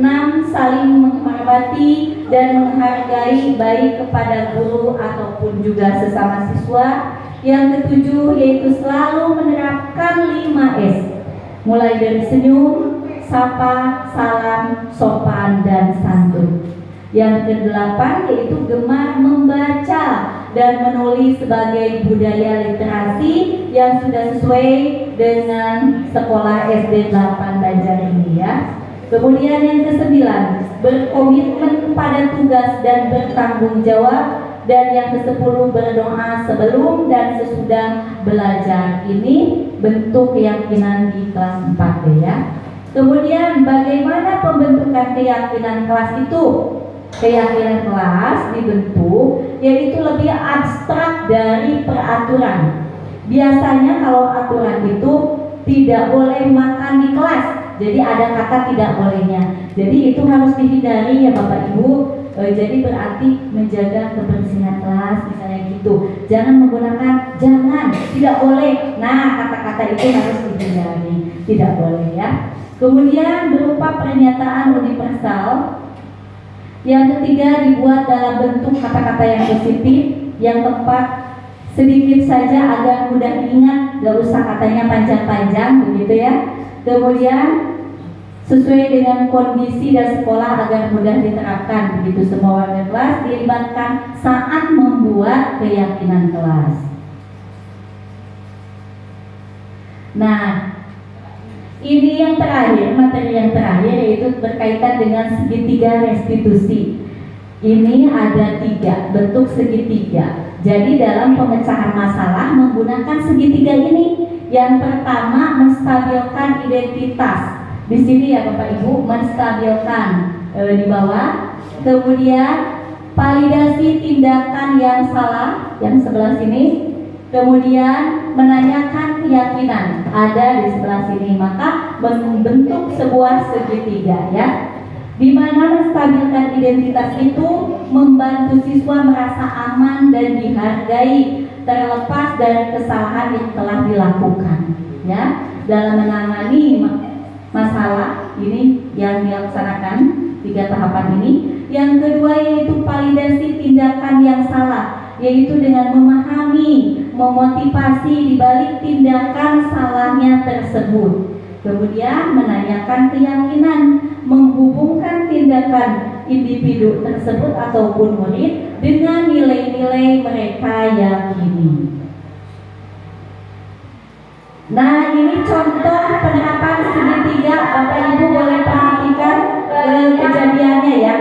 6, saling menghormati dan menghargai baik kepada guru ataupun juga sesama siswa. Yang ketujuh yaitu selalu menerapkan 5S, mulai dari senyum, sapa, salam, sopan, dan santun. Yang kedelapan yaitu gemar membaca dan menulis sebagai budaya literasi yang sudah sesuai dengan sekolah SD 8 Banjar ini ya. Kemudian yang kesembilan, berkomitmen pada tugas dan bertanggung jawab. Dan yang ke-10, berdoa sebelum dan sesudah belajar. Ini bentuk keyakinan di kelas 4 ya. Kemudian bagaimana pembentukan keyakinan kelas itu? Keyakinan kelas dibentuk yaitu lebih abstrak dari peraturan. Biasanya kalau aturan itu tidak boleh makan di kelas, jadi ada kata tidak bolehnya. Jadi itu harus dihindari ya Bapak Ibu. Jadi berarti menjaga kebersihan kelas misalnya gitu. Jangan menggunakan jangan, tidak boleh. Nah, kata-kata itu harus dihindari, tidak boleh ya. Kemudian berupa pernyataan universal. Yang ketiga, dibuat dalam bentuk kata-kata yang positif. Yang keempat, sedikit saja agar mudah diingat, gak usah katanya panjang-panjang begitu ya. Kemudian sesuai dengan kondisi dan sekolah agar mudah diterapkan, begitu semua warga kelas dilibatkan saat membuat keyakinan kelas. Nah, ini yang terakhir, materi yang terakhir yaitu berkaitan dengan segitiga restitusi. Ini ada 3 bentuk segitiga. Jadi dalam pemecahan masalah menggunakan segitiga ini. Yang pertama, menstabilkan identitas. Di sini ya Bapak Ibu, menstabilkan di bawah. Kemudian validasi tindakan yang salah, yang sebelah sini. Kemudian menanyakan keyakinan, ada di sebelah sini. Maka membentuk sebuah segitiga ya, di mana menstabilkan identitas itu membantu siswa merasa aman dan dihargai terlepas dari kesalahan yang telah dilakukan ya dalam menangani masalah ini yang dilaksanakan 3 tahapan ini. Yang kedua yaitu validasi tindakan yang salah, yaitu dengan memahami, memotivasi di balik tindakan salahnya tersebut. Kemudian menanyakan keyakinan, menghubungkan tindakan individu tersebut ataupun murid dengan nilai-nilai mereka yakini. Nah, ini contoh penerapan segitiga. Bapak Ibu boleh perhatikan kejadiannya ya.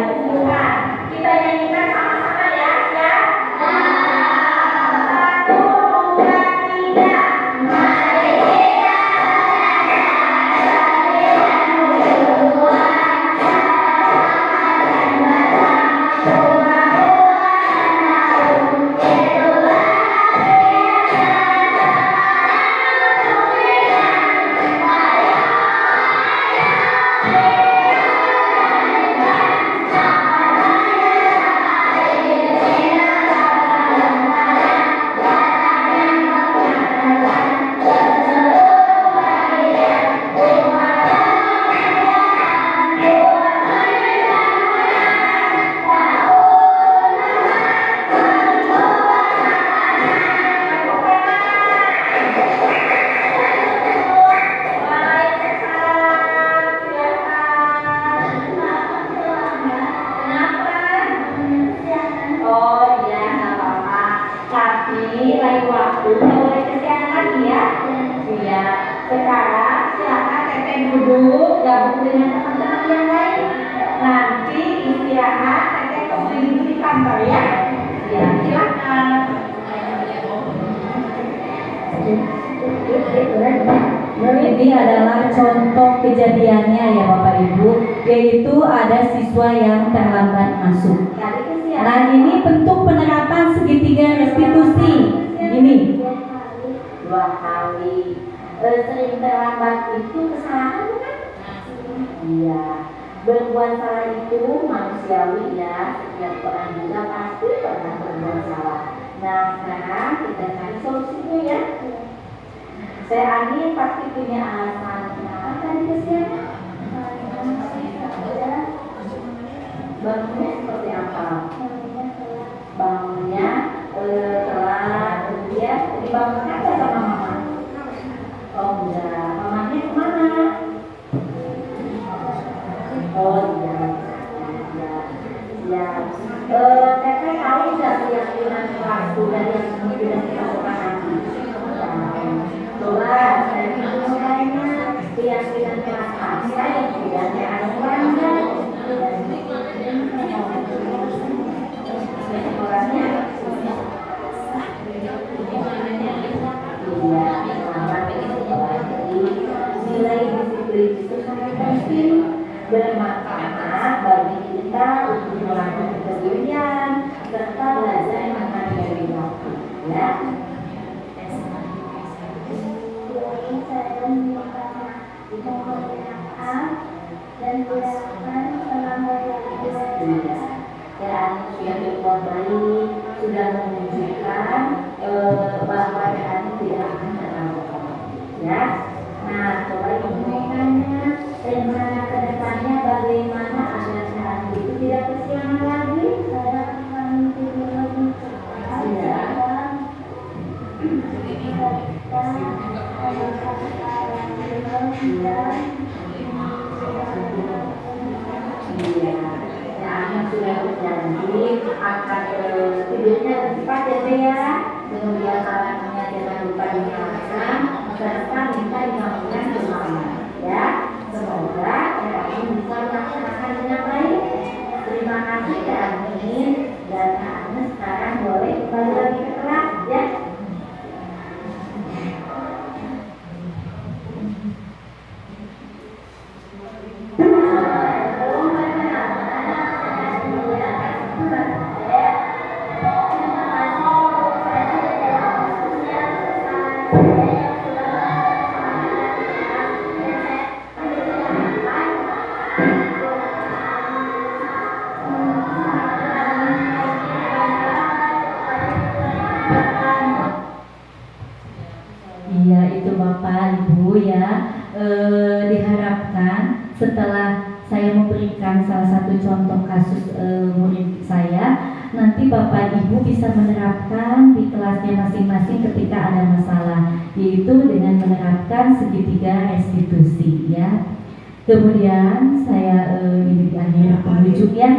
Kita nyanyikan sama-sama ya. 1, 2, 3. Mari kita Ini adalah contoh kejadiannya ya Bapak Ibu. yaitu ada siswa yang terlambat masuk. Nah, ini bentuk penerapan segitiga restitusi. Ini 2 kali. Sering terlambat itu kesalahan kan? Iya. Berbuat salah itu manusiawi ya. Setiap orang juga pasti pernah berbuat salah. Nah, sekarang kita cari solusinya ya. Saya Ani pasti punya alasan kenapa tadi kesiangan. Bangunnya seperti apa? Bangunnya telat, kemudian dibangunkan nggak sama mama? Oh enggak, mamanya kemana? Oh iya, ya. Teteh tahu nggak keyakinan waktu dari yang sudah kita lakukan nanti? Coba dari mulainya keyakinan kelas pasca yang sudah ada orangnya. Orangnya nilai disiplin itu sangat penting, bermanfaat bagi kita untuk melakukan pekerjaan serta belajar menghargai waktu. Ya. Dan dilakukan selama dan sudah berbuat baik, sudah menunjukkan bahwa kami tidak akan terlalu ya. Nah, coba diberikannya rencana ke depannya bagaimana agar saat itu tidak kesiangan lagi. Saya akan lagi. Iya. Iya, ya, sudah berjanji akan tidurnya cepat ya, kemudian alarmnya jangan lupa dinyalakan, serta minta dibangunkan bersama. Ya, semoga ini bisa melaksanakan dengan baik. Terima kasih Kak Amin dan Kak Agnes, sekarang boleh kembali lagi ke kelas ya. Iya, itu Bapak Ibu ya. Diharapkan setelah saya memberikan salah satu contoh kasus murid saya, nanti Bapak Ibu bisa menerapkan di kelasnya masing-masing ketika ada masalah, yaitu dengan menerapkan segitiga restitusi ya. Kemudian saya ini di akhir penunjuk ya.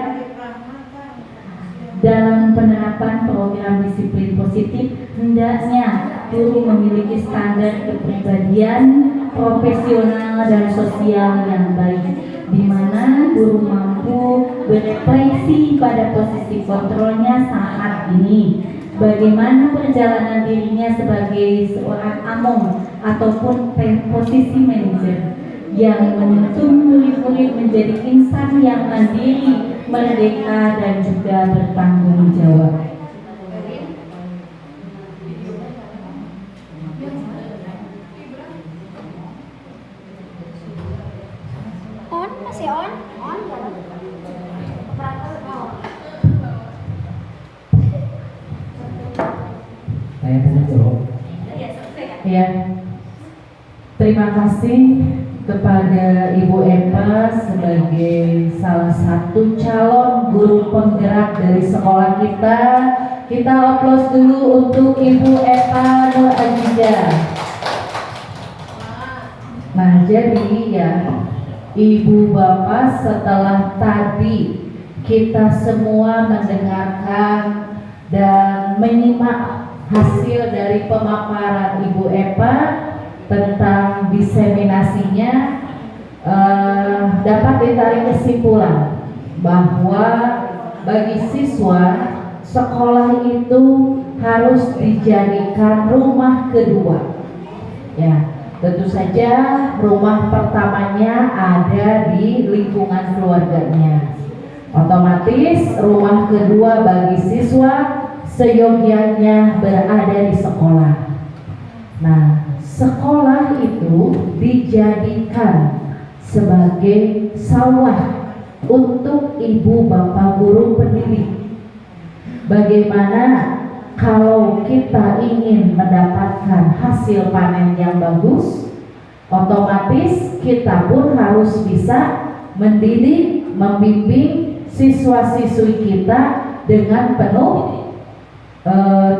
Dalam penerapan program disiplin positif, hendaknya guru memiliki standar kepribadian profesional dan sosial yang baik, di mana guru mampu berefleksi pada posisi kontrolnya saat ini, bagaimana perjalanan dirinya sebagai seorang among ataupun posisi manajer yang menuntun murid-murid menjadi insan yang mandiri, merdeka, dan juga bertanggung jawab. On, masih on? On. Saya punya jawab. Ya. Terima kasih kepada Ibu Epa sebagai salah satu calon guru penggerak dari sekolah kita. Kita aplaus dulu untuk Ibu Epa Nur Aziza. Nah, jadi ya, Ibu Bapak, setelah tadi kita semua mendengarkan dan menyimak hasil dari pemaparan Ibu Epa tentang diseminasinya, dapat ditarik kesimpulan bahwa bagi siswa, sekolah itu harus dijadikan rumah kedua. Ya, Tentu saja rumah pertamanya ada di lingkungan keluarganya. Otomatis rumah kedua bagi siswa seyogyanya berada di sekolah. Nah, sekolah itu dijadikan sebagai sawah untuk ibu bapak guru pendidik. Bagaimana kalau kita ingin mendapatkan hasil panen yang bagus, otomatis kita pun harus bisa mendidik, membimbing siswa-siswi kita dengan penuh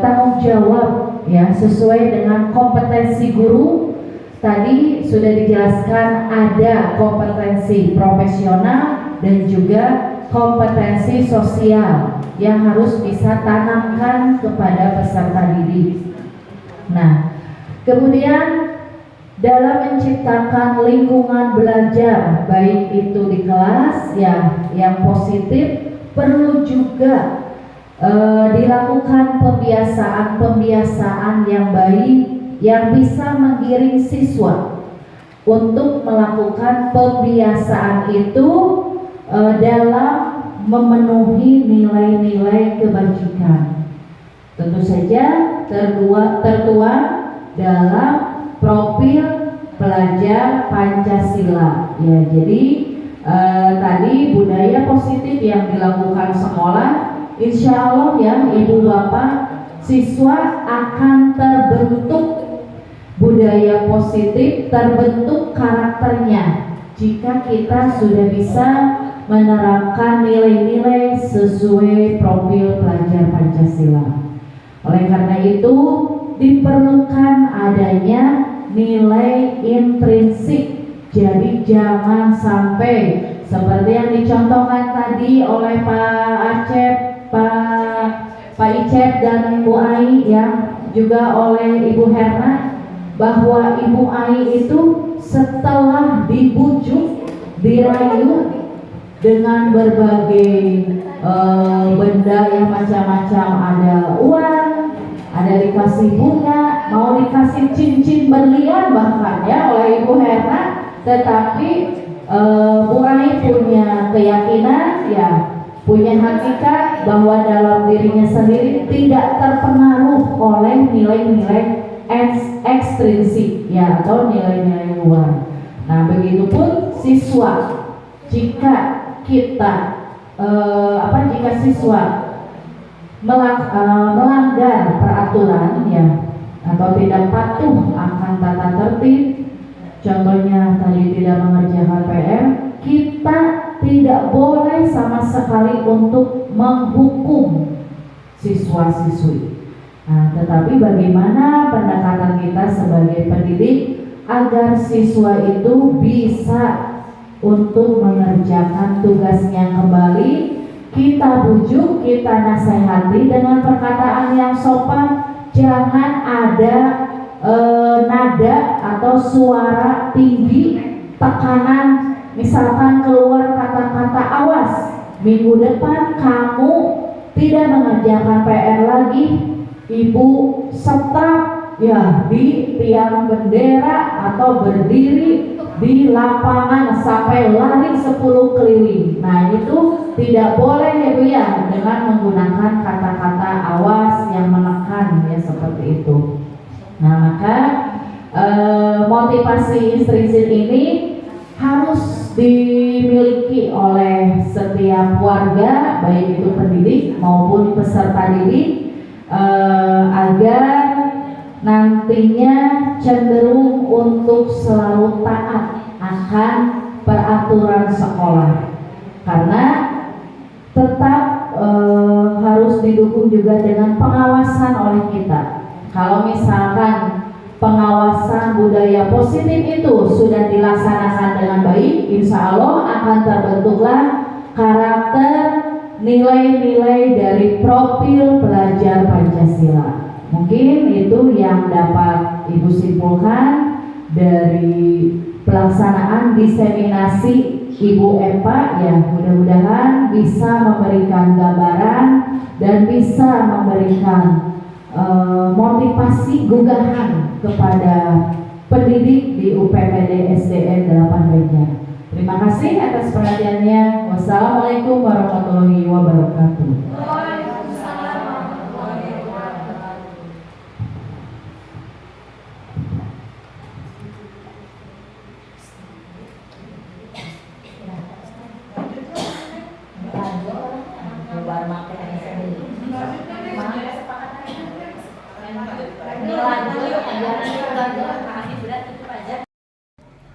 tanggung jawab, ya, sesuai dengan kompetensi guru. Tadi sudah dijelaskan ada kompetensi profesional dan juga kompetensi sosial yang harus bisa tanamkan kepada peserta didik. Nah, kemudian dalam menciptakan lingkungan belajar baik itu di kelas ya yang positif, perlu juga dilakukan pembiasaan yang baik yang bisa menggiring siswa untuk melakukan pembiasaan itu dalam memenuhi nilai-nilai kebajikan. Tentu saja tertuang dalam profil pelajar Pancasila. Ya, jadi tadi budaya positif yang dilakukan sekolah, insya Allah ya ibu bapak siswa akan terbentuk budaya positif, terbentuk karakternya jika kita sudah bisa menerapkan nilai-nilai sesuai profil pelajar Pancasila. Oleh karena itu diperlukan adanya nilai intrinsik. Jadi jangan sampai seperti yang dicontohkan tadi oleh Pak Acep, Pak Icep dan Ibu Ai, ya, juga oleh Ibu Herna, bahwa Ibu Ai itu setelah dibujuk, dirayu dengan berbagai benda yang macam-macam, ada uang, ada dikasih bunga, mau dikasih cincin berlian bahkan ya oleh Ibu Herna, tetapi Bu Ai punya keyakinan, ya, punya hakikat bahwa dalam dirinya sendiri tidak terpengaruh oleh nilai-nilai ekstrinsik, ya, atau nilai-nilai luar. Nah, begitupun siswa, jika jika siswa melanggar peraturan, ya, atau tidak patuh akan tata tertib, contohnya tadi tidak mengerjakan PR, kita tidak boleh sama sekali untuk menghukum siswa-siswi. Nah, tetapi bagaimana pendekatan kita sebagai pendidik agar siswa itu bisa untuk mengerjakan tugasnya kembali, kita bujuk, kita nasihati dengan perkataan yang sopan. Jangan ada nada atau suara tinggi, tekanan, misalkan keluar kata-kata awas, minggu depan kamu tidak mengerjakan PR lagi, ibu stop ya di tiang bendera atau berdiri di lapangan sampai lari 10 keliling. Nah, itu tidak boleh ya Bu ya, dengan menggunakan kata-kata awas yang menekan, ya, seperti itu. Nah, maka motivasi intrinsik ini harus dimiliki oleh setiap warga, baik itu pendidik maupun peserta didik, agar nantinya cenderung untuk selalu taat akan peraturan sekolah, karena tetap harus didukung juga dengan pengawasan oleh kita. Kalau misalkan pengawasan budaya positif itu sudah dilaksanakan dengan baik, insya Allah akan terbentuklah karakter, nilai-nilai dari profil pelajar Pancasila. Mungkin itu yang dapat Ibu simpulkan dari pelaksanaan diseminasi Ibu Epa, ya, mudah-mudahan bisa memberikan gambaran dan bisa memberikan motivasi gugahan kepada pendidik di UPTD SDN 8 Banjar. Terima kasih atas perhatiannya. Wassalamualaikum warahmatullahi wabarakatuh.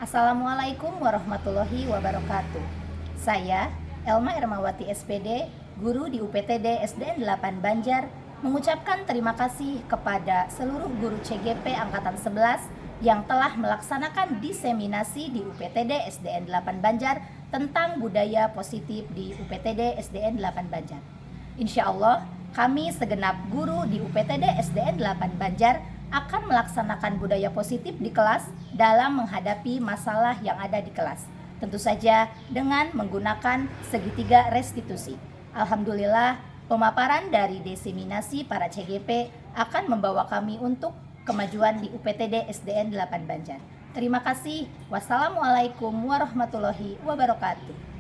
Assalamualaikum warahmatullahi wabarakatuh. Saya Elma Ermawati SPD, guru di UPTD SDN 8 Banjar, mengucapkan terima kasih kepada seluruh guru CGP Angkatan 11 yang telah melaksanakan diseminasi di UPTD SDN 8 Banjar tentang budaya positif di UPTD SDN 8 Banjar. Insya Allah, kami segenap guru di UPTD SDN 8 Banjar akan melaksanakan budaya positif di kelas dalam menghadapi masalah yang ada di kelas. Tentu saja dengan menggunakan segitiga restitusi. Alhamdulillah, pemaparan dari diseminasi para CGP akan membawa kami untuk kemajuan di UPTD SDN 8 Banjar. Terima kasih. Wassalamualaikum warahmatullahi wabarakatuh.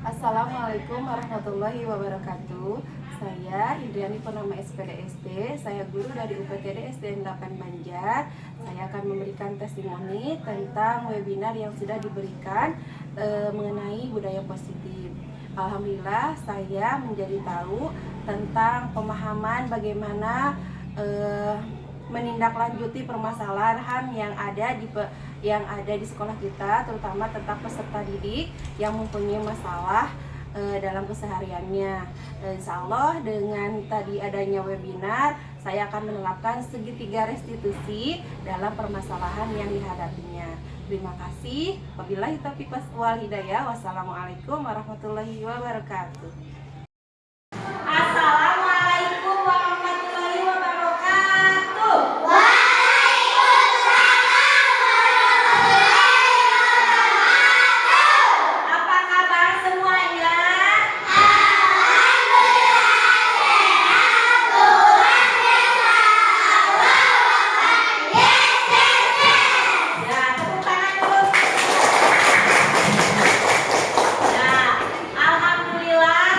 Assalamualaikum warahmatullahi wabarakatuh. Saya Indriani Purnama SPD SD. Saya guru dari UPTD SDN 8 Banjar. Saya akan memberikan testimoni tentang webinar yang sudah diberikan mengenai budaya positif. Alhamdulillah, saya menjadi tahu tentang pemahaman bagaimana menindaklanjuti permasalahan yang ada di sekolah kita, terutama tentang peserta didik yang mempunyai masalah dalam kesehariannya. Insya Allah dengan tadi adanya webinar, saya akan menerapkan segitiga restitusi dalam permasalahan yang dihadapinya. Terima kasih. Wabillahi taufiq wal hidayah. Wassalamualaikum warahmatullahi wabarakatuh. Assalamualaikum warahmatullahi wabarakatuh. Apa kabar semuanya? Ya, tepuk tangan dulu. Nah, alhamdulillah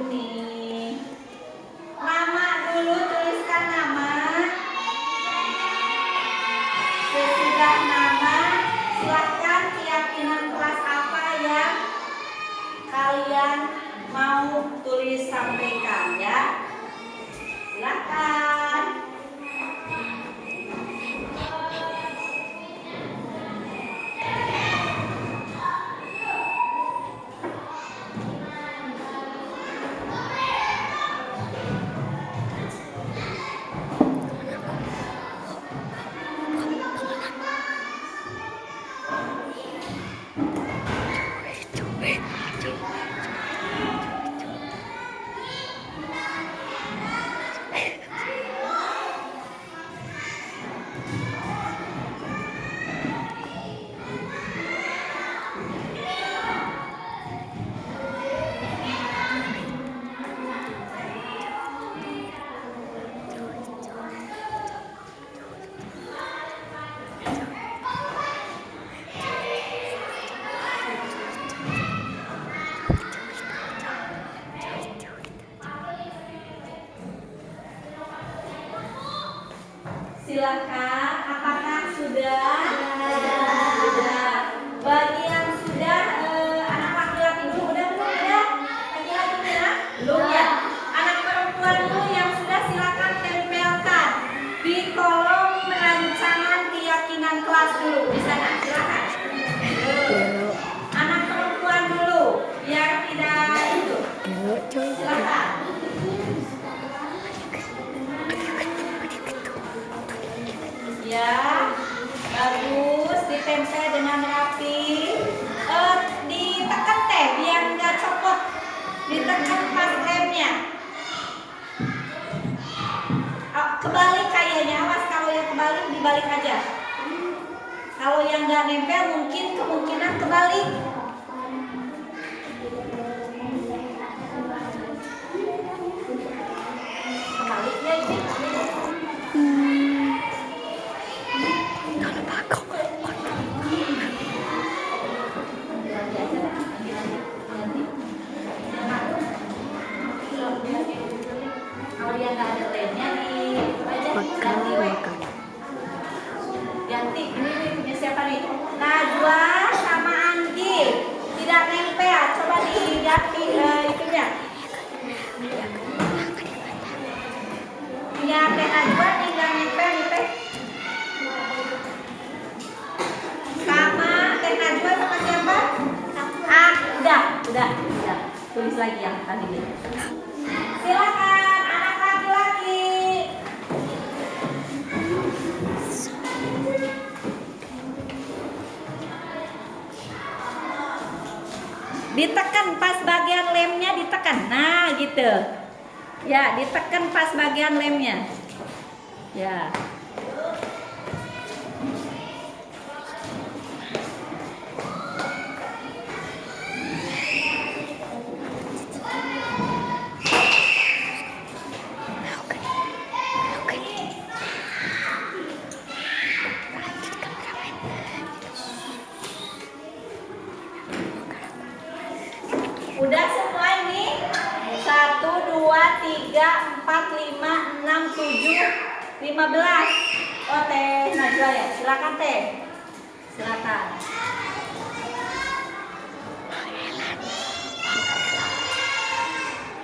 kuning. Nama dulu, tuliskan nama. Sesudah nama, silahkan keyakinan kelas apa yang kalian mau tulis sampaikan ya. Silahkan. Silakan, apakah sudah? Sudah. Bagi yang sudah, anak laki-laki dulu, udah belum ya? Laki-laki udah? Belum ya? Anak perempuan dulu yang sudah silakan tempelkan di kolom rancangan keyakinan kelas dulu di sana, silakan. Anak perempuan dulu yang tidak itu, silakan. Ya, bagus, ditempel dengan rapi. Ditekan teh biar nggak copot. Ditekan pas lemnya. Kebalik kayaknya, awas kalau yang kebalik dibalik aja. Kalau yang nggak nempel mungkin kemungkinan kebalik. Kebaliknya ini. Kalau dia nggak ada lemnya ganti. Ini siapa nih? Najwa sama Anggi tidak nempel. Coba diganti itunya. Punya Teh Najwa tidak nempel nih Teh. Sama Teh Najwa sama siapa? Udah. Tulis lagi yang tadi nih. Silakan anak laki-laki. Ditekan pas bagian lemnya, ditekan. Nah, gitu. Ya, ditekan pas bagian lemnya. Ya. Udah semua ini? 1, 2, 3, 4, 5, 6, 7, 15. Oh, Teh Najwa ya? Silakan Teh. Silakan.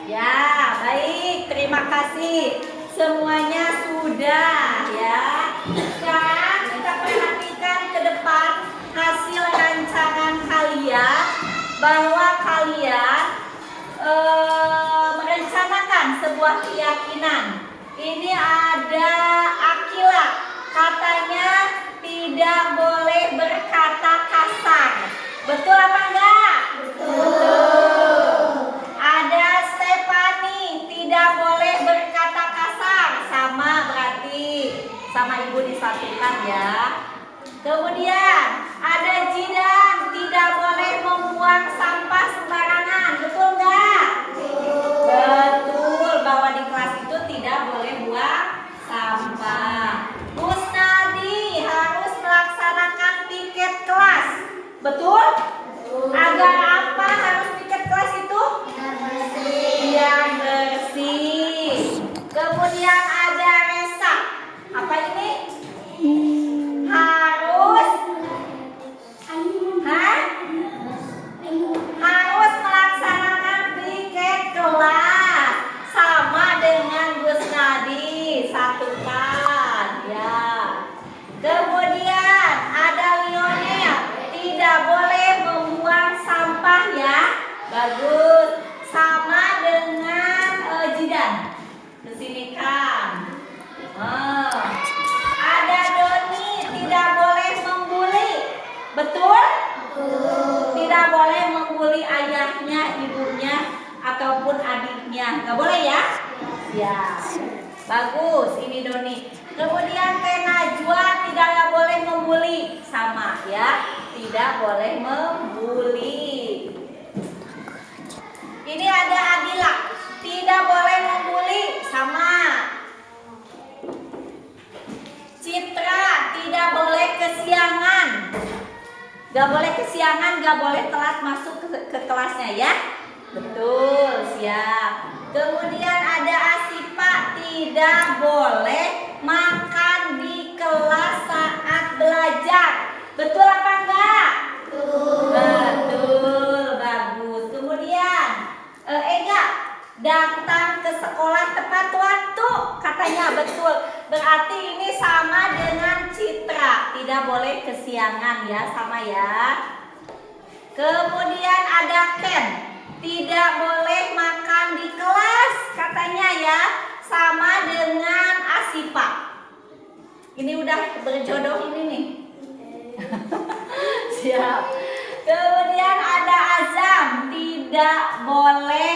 Ya, baik. Terima kasih. Semuanya sudah ya. Sekarang kita perhatikan ke depan hasil rancangan kalian, bahwa kalian merencanakan sebuah keyakinan. Ini ada Akila, katanya tidak boleh berkata kasar. Betul apa enggak? Betul. Ada Stefani, tidak boleh berkata kasar. Sama berarti sama ibu disatukan ya. Kemudian ada Jidan, tidak boleh membuang sampah sembarangan. Betul nggak? Betul, bahwa di kelas itu tidak boleh buang sampah. Musnadi harus melaksanakan piket kelas. Betul? Agar apa harus piket kelas itu? Iya, Kemudian ada Resa. Apa ini? Harus harus melaksanakan piket kelas sama dengan Gus Nadi, satukan ya. Kemudian ada Lionel, tidak boleh membuang sampah ya. Bagus. Sama dengan Jidan. Di sini kan. Ada Doni, tidak boleh membuli. Betul? Tidak boleh membuli ayahnya, ibunya, ataupun adiknya. Nggak boleh ya? Ya. Bagus, ini Doni. Kemudian Teh Najwa tidak boleh membuli. Sama ya, tidak boleh membuli. Ini ada Adila, tidak boleh membuli. Sama. Citra, tidak boleh kesiangan. Gak boleh kesiangan, gak boleh telat masuk ke kelasnya ya. Betul, siap. Kemudian ada Asipa, tidak boleh makan di kelas saat belajar. Betul apa enggak? Betul, bagus. Kemudian Ega, datang ke sekolah tepat waktu, katanya betul. Berarti ini sama dengan Citra, tidak boleh kesiangan ya, sama ya. Kemudian ada Ken, tidak boleh makan di kelas, katanya ya, sama dengan Asipa. Ini udah berjodoh ini nih. Siap. Kemudian ada Azam, tidak boleh,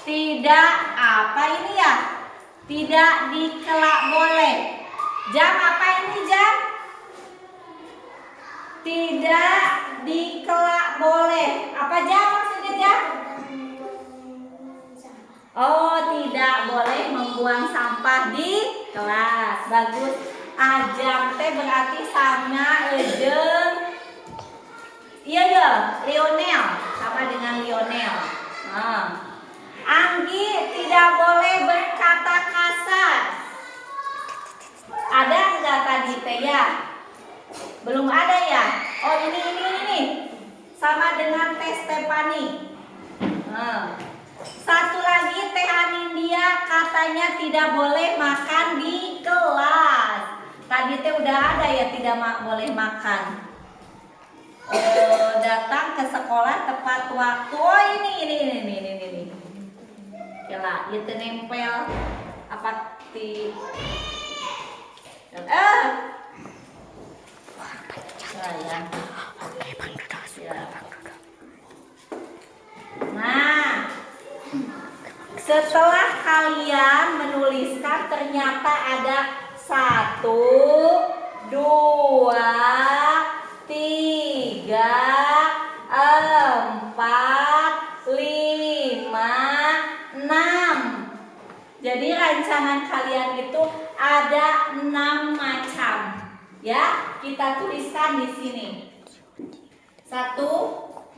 tidak apa ini ya? Tidak dikelak boleh. Jam apa ini jam? Tidak dikelak boleh. Apa jam maksudnya jam? Oh, tidak boleh membuang sampah di kelas. Bagus. Ajam teh berarti sama ejeng. Iya ya, Lionel sama dengan Lionel. Anggi tidak boleh berkata kasar. Ada enggak tadi teh ya? Belum ada ya? Oh ini. Sama dengan Teh Stefani. Satu lagi Teh Anindya katanya tidak boleh makan di kelas. Tadi teh udah ada ya tidak boleh makan. Datang ke sekolah tepat waktu. Oh ini. Kela, itu nempel apa ti? Nah, setelah kalian menuliskan ternyata ada 1, 2, 3, 4, 5, 6. Jadi rancangan kalian itu ada 6 macam. Ya, kita tuliskan di sini. 1,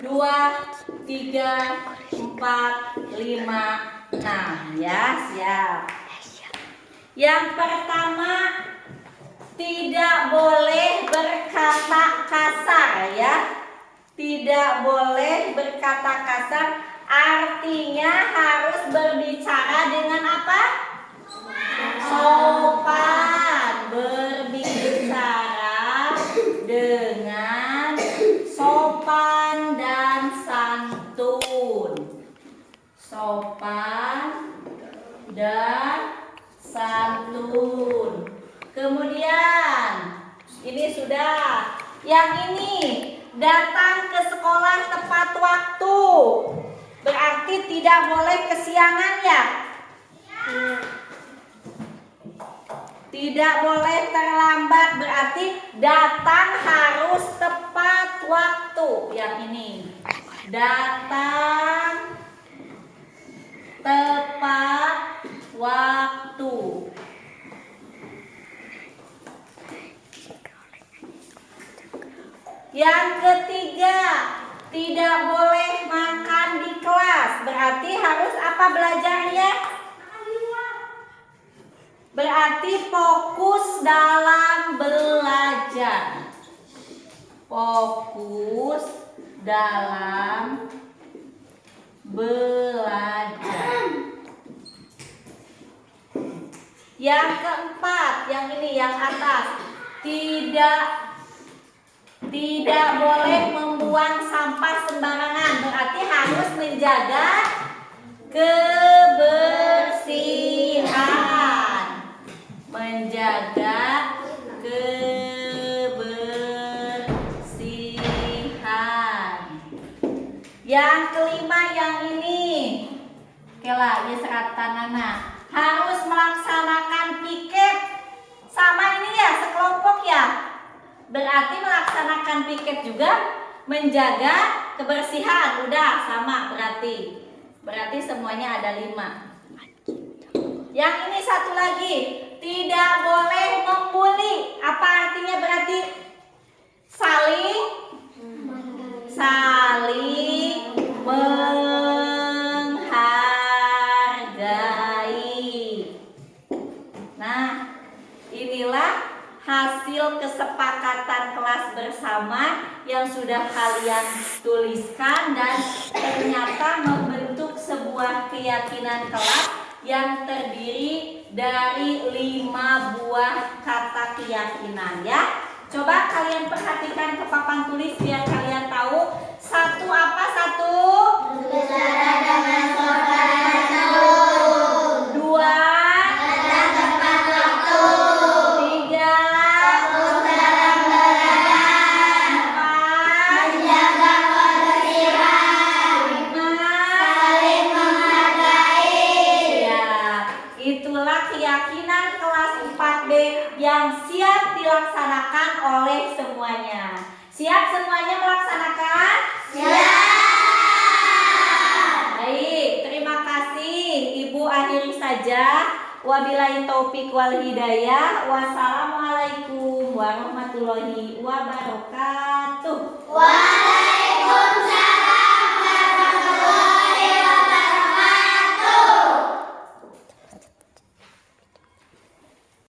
2, 3, 4, 5, 6. Ya, siap. Yang pertama, tidak boleh berkata kasar ya. Tidak boleh berkata kasar, artinya harus berbicara dengan apa? Sopan. Berbicara dengan sopan dan santun. Sopan dan santun. Kemudian ini sudah. Yang ini datang ke sekolah tepat waktu. Berarti tidak boleh kesiangan ya. Tidak boleh terlambat, berarti datang harus tepat waktu. Yang ini datang tepat waktu. Yang ketiga, tidak boleh makan di kelas. Berarti harus apa belajarnya? Berarti fokus dalam belajar. Fokus dalam belajar. Yang keempat, yang ini yang atas, tidak boleh membuang sampah sembarangan. Berarti harus menjaga kebersihan. Menjaga kebersihan. Yang kelima yang ini, Kela, ini seratan Nana, harus melaksanakan piket. Sama ini ya, sekelompok ya. Berarti melaksanakan piket juga menjaga kebersihan. Udah sama berarti. Berarti semuanya ada 5. Yang ini satu lagi, tidak boleh membuli. Apa artinya berarti? Saling menghargai. Nah, inilah hasil kesepakatan kelas bersama yang sudah kalian tuliskan dan ternyata membentuk sebuah keyakinan kelas yang terdiri dari 5 buah kata keyakinan ya. Coba kalian perhatikan ke papan tulis biar kalian tahu satu apa satu? Bersama dengan saudara. 2 tepat waktu. 3 fokus dalam belajar. 4 menjaga kebersihan. 5 saling menghargai. Ya, itulah keyakinan kelas 4B yang siap dilaksanakan oleh semuanya. Siap semuanya melaksanakan? Siap. Baik, terima kasih. Ibu akhiri saja. Wabillahi taufik wal hidayah. Wassalamualaikum warahmatullahi wabarakatuh.